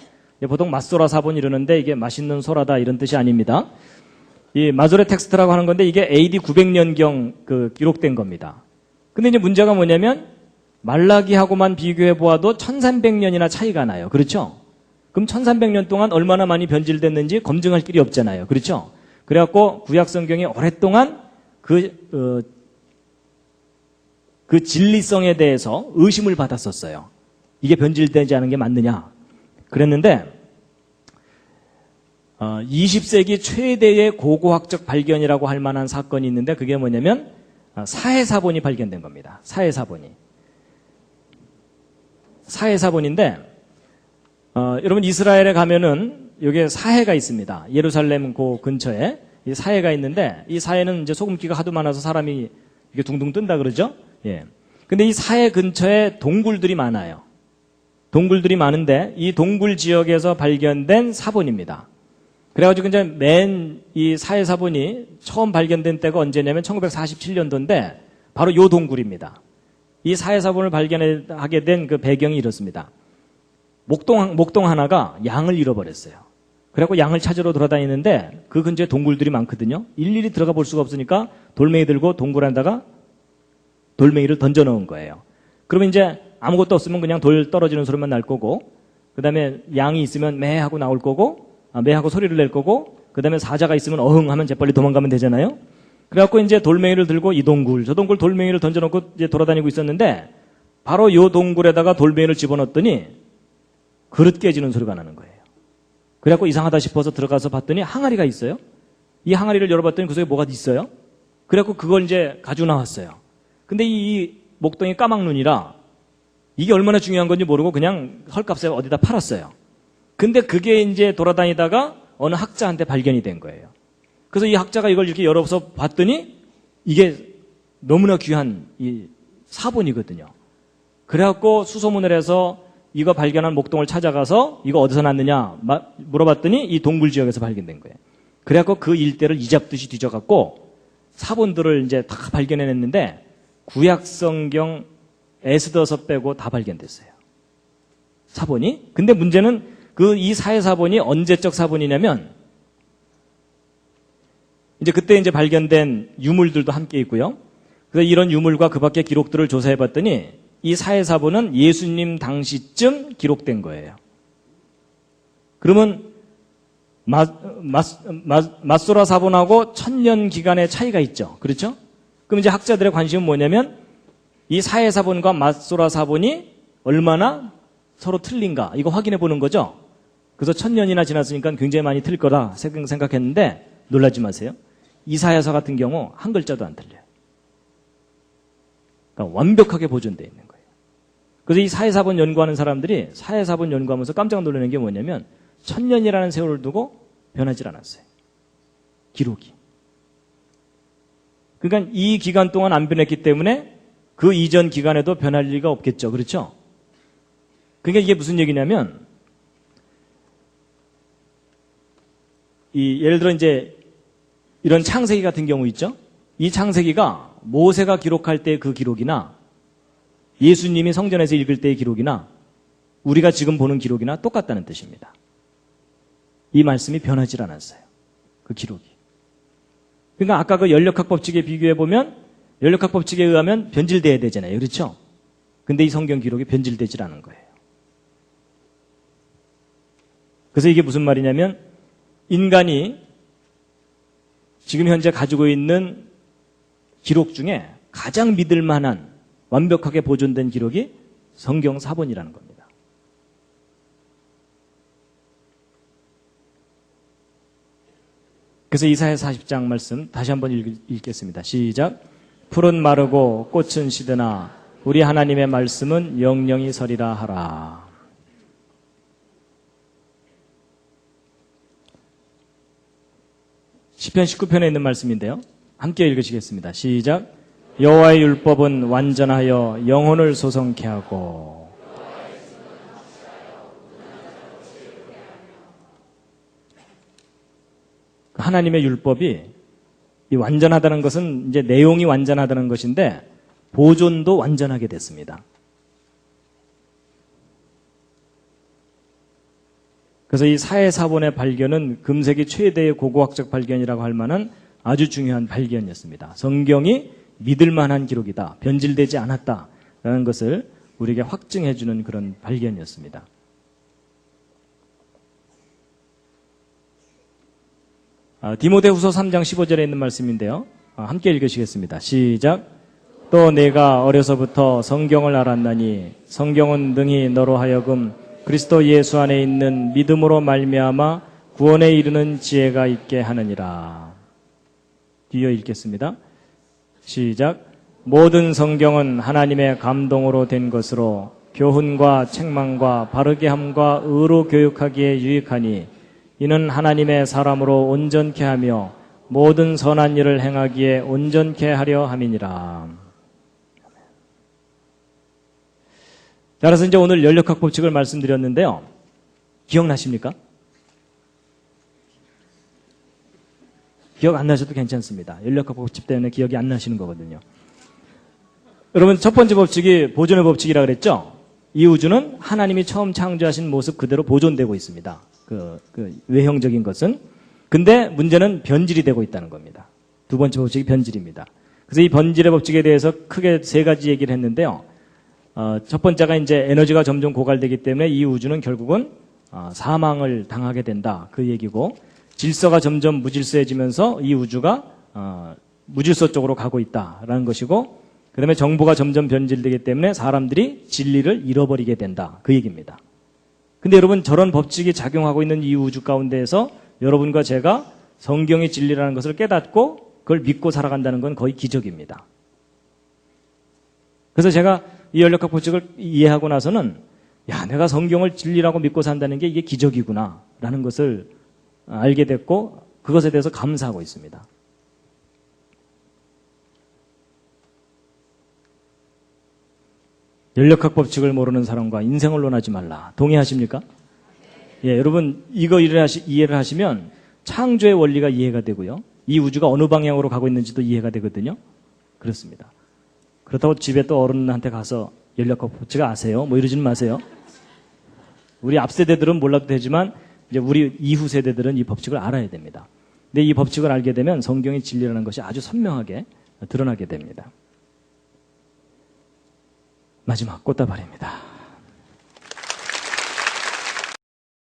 보통 맛소라 사본 이러는데 이게 맛있는 소라다 이런 뜻이 아닙니다. 이 마소레 텍스트라고 하는 건데 이게 AD 900년경 기록된 겁니다. 근데 이제 문제가 뭐냐면 말라기하고만 비교해 보아도 1300년이나 차이가 나요. 그렇죠? 그럼 1300년 동안 얼마나 많이 변질됐는지 검증할 길이 없잖아요. 그렇죠? 그래갖고 구약 성경이 오랫동안 그 진리성에 대해서 의심을 받았었어요. 이게 변질되지 않은 게 맞느냐. 그랬는데 20세기 최대의 고고학적 발견이라고 할 만한 사건이 있는데 그게 뭐냐면 사해사본이 발견된 겁니다. 사해사본인데 여러분 이스라엘에 가면은 여기에 사해가 있습니다. 예루살렘 그 근처에 이 사해가 있는데 이 사해는 이제 소금기가 하도 많아서 사람이 이게 둥둥 뜬다 그러죠. 예. 근데 이 사해 근처에 동굴들이 많아요. 동굴들이 많은데 이 동굴 지역에서 발견된 사본입니다. 그래가지고 이제 맨 이 사해 사본이 처음 발견된 때가 언제냐면 1947년도인데 바로 요 동굴입니다. 이 사해 사본을 발견하게 된 그 배경이 이렇습니다. 목동 하나가 양을 잃어버렸어요. 그래갖고 양을 찾으러 돌아다니는데 그 근처에 동굴들이 많거든요. 일일이 들어가 볼 수가 없으니까 돌멩이 들고 동굴 안다가 돌멩이를 던져 넣은 거예요. 그러면 이제 아무것도 없으면 그냥 돌 떨어지는 소리만 날 거고 그 다음에 양이 있으면 매 하고 나올 거고 매 하고 소리를 낼 거고 그 다음에 사자가 있으면 어흥 하면 재빨리 도망가면 되잖아요. 그래갖고 이제 돌멩이를 들고 이 동굴 저 동굴 돌멩이를 던져놓고 이제 돌아다니고 있었는데 바로 요 동굴에다가 돌멩이를 집어넣었더니 그릇 깨지는 소리가 나는 거예요. 그래갖고 이상하다 싶어서 들어가서 봤더니 항아리가 있어요. 이 항아리를 열어봤더니 그 속에 뭐가 있어요. 그래갖고 그걸 이제 가지고 나왔어요. 근데 이 목동이 까막눈이라 이게 얼마나 중요한 건지 모르고 그냥 헐값에 어디다 팔았어요. 근데 그게 이제 돌아다니다가 어느 학자한테 발견이 된 거예요. 그래서 이 학자가 이걸 이렇게 열어서 봤더니 이게 너무나 귀한 이 사본이거든요. 그래갖고 수소문을 해서 이거 발견한 목동을 찾아가서 이거 어디서 났느냐 물어봤더니 이 동굴 지역에서 발견된 거예요. 그래갖고 그 일대를 이잡듯이 뒤져갖고 사본들을 이제 다 발견해냈는데 구약성경 에스더서 빼고 다 발견됐어요. 사본이. 근데 문제는 이 사해 사본이 언제적 사본이냐면 이제 그때 이제 발견된 유물들도 함께 있고요. 그래서 이런 유물과 그 밖의 기록들을 조사해 봤더니 이 사해사본은 예수님 당시쯤 기록된 거예요. 그러면 맞소라 사본하고 1000년 기간의 차이가 있죠. 그렇죠? 그럼 이제 학자들의 관심은 뭐냐면 이 사해사본과 맞소라 사본이 얼마나 서로 틀린가 이거 확인해 보는 거죠. 그래서 1000년이나 지났으니까 굉장히 많이 틀릴 거다 생각했는데 놀라지 마세요. 이사야서 같은 경우 한 글자도 안 틀려요. 그러니까 완벽하게 보존되어 있는 거예요. 그래서 이 사해사본 연구하는 사람들이 사해사본 연구하면서 깜짝 놀라는 게 뭐냐면 1000년이라는 세월을 두고 변하지 않았어요. 기록이. 그러니까 이 기간 동안 안 변했기 때문에 그 이전 기간에도 변할 리가 없겠죠. 그렇죠? 그러니까 이게 무슨 얘기냐면 예를 들어 이제 이런 창세기 같은 경우 있죠? 이 창세기가 모세가 기록할 때 그 기록이나 예수님이 성전에서 읽을 때의 기록이나 우리가 지금 보는 기록이나 똑같다는 뜻입니다. 이 말씀이 변하지 않았어요. 그 기록이. 그러니까 아까 그 연력학 법칙에 비교해 보면 연력학 법칙에 의하면 변질돼야 되잖아요. 그렇죠? 근데 이 성경 기록이 변질되질 않은 거예요. 그래서 이게 무슨 말이냐면 인간이 지금 현재 가지고 있는 기록 중에 가장 믿을 만한 완벽하게 보존된 기록이 성경 사본이라는 겁니다. 그래서 이사야 40장 말씀 다시 한번 읽겠습니다. 시작. 풀은 마르고 꽃은 시드나 우리 하나님의 말씀은 영영이 서리라 하라. 시편 19편에 있는 말씀인데요. 함께 읽으시겠습니다. 시작. 여호와의 율법은 완전하여 영혼을 소성케 하고 하나님의 율법이 이 완전하다는 것은 이제 내용이 완전하다는 것인데 보존도 완전하게 됐습니다. 그래서 이 사해사본의 발견은 금세기 최대의 고고학적 발견이라고 할 만한 아주 중요한 발견이었습니다. 성경이 믿을 만한 기록이다. 변질되지 않았다라는 것을 우리에게 확증해 주는 그런 발견이었습니다. 디모데후서 3장 15절에 있는 말씀인데요. 함께 읽으시겠습니다. 시작. 또 내가 어려서부터 성경을 알았나니 성경은 능히 너로 하여금 그리스도 예수 안에 있는 믿음으로 말미암아 구원에 이르는 지혜가 있게 하느니라. 뒤이어 읽겠습니다. 시작. 모든 성경은 하나님의 감동으로 된 것으로 교훈과 책망과 바르게 함과 의로 교육하기에 유익하니 이는 하나님의 사람으로 온전케 하며 모든 선한 일을 행하기에 온전케 하려 함이니라. 따라서 이제 오늘 연력학 법칙을 말씀드렸는데요. 기억나십니까? 기억 안 나셔도 괜찮습니다. 연력학 법칙 때문에 기억이 안 나시는 거거든요. 여러분 첫 번째 법칙이 보존의 법칙이라고 그랬죠? 이 우주는 하나님이 처음 창조하신 모습 그대로 보존되고 있습니다. 그 외형적인 것은. 근데 문제는 변질이 되고 있다는 겁니다. 두 번째 법칙이 변질입니다. 그래서 이 변질의 법칙에 대해서 크게 세 가지 얘기를 했는데요. 첫 번째가 이제 에너지가 점점 고갈되기 때문에 이 우주는 결국은 사망을 당하게 된다. 그 얘기고, 질서가 점점 무질서해지면서 이 우주가 무질서 쪽으로 가고 있다라는 것이고, 그 다음에 정보가 점점 변질되기 때문에 사람들이 진리를 잃어버리게 된다. 그 얘기입니다. 근데 여러분 저런 법칙이 작용하고 있는 이 우주 가운데에서 여러분과 제가 성경이 진리라는 것을 깨닫고 그걸 믿고 살아간다는 건 거의 기적입니다. 그래서 제가 이 연력학 법칙을 이해하고 나서는 내가 성경을 진리라고 믿고 산다는 게 이게 기적이구나 라는 것을 알게 됐고 그것에 대해서 감사하고 있습니다. 연력학 법칙을 모르는 사람과 인생을 논하지 말라. 동의하십니까? 예, 여러분 이거 이해를 하시면 창조의 원리가 이해가 되고요. 이 우주가 어느 방향으로 가고 있는지도 이해가 되거든요. 그렇습니다. 그렇다고 집에 또 어른한테 가서 연력학 법칙 아세요? 뭐 이러지는 마세요. 우리 앞 세대들은 몰라도 되지만 이제 우리 이후 세대들은 이 법칙을 알아야 됩니다. 근데 이 법칙을 알게 되면 성경의 진리라는 것이 아주 선명하게 드러나게 됩니다. 마지막 꽃다발입니다.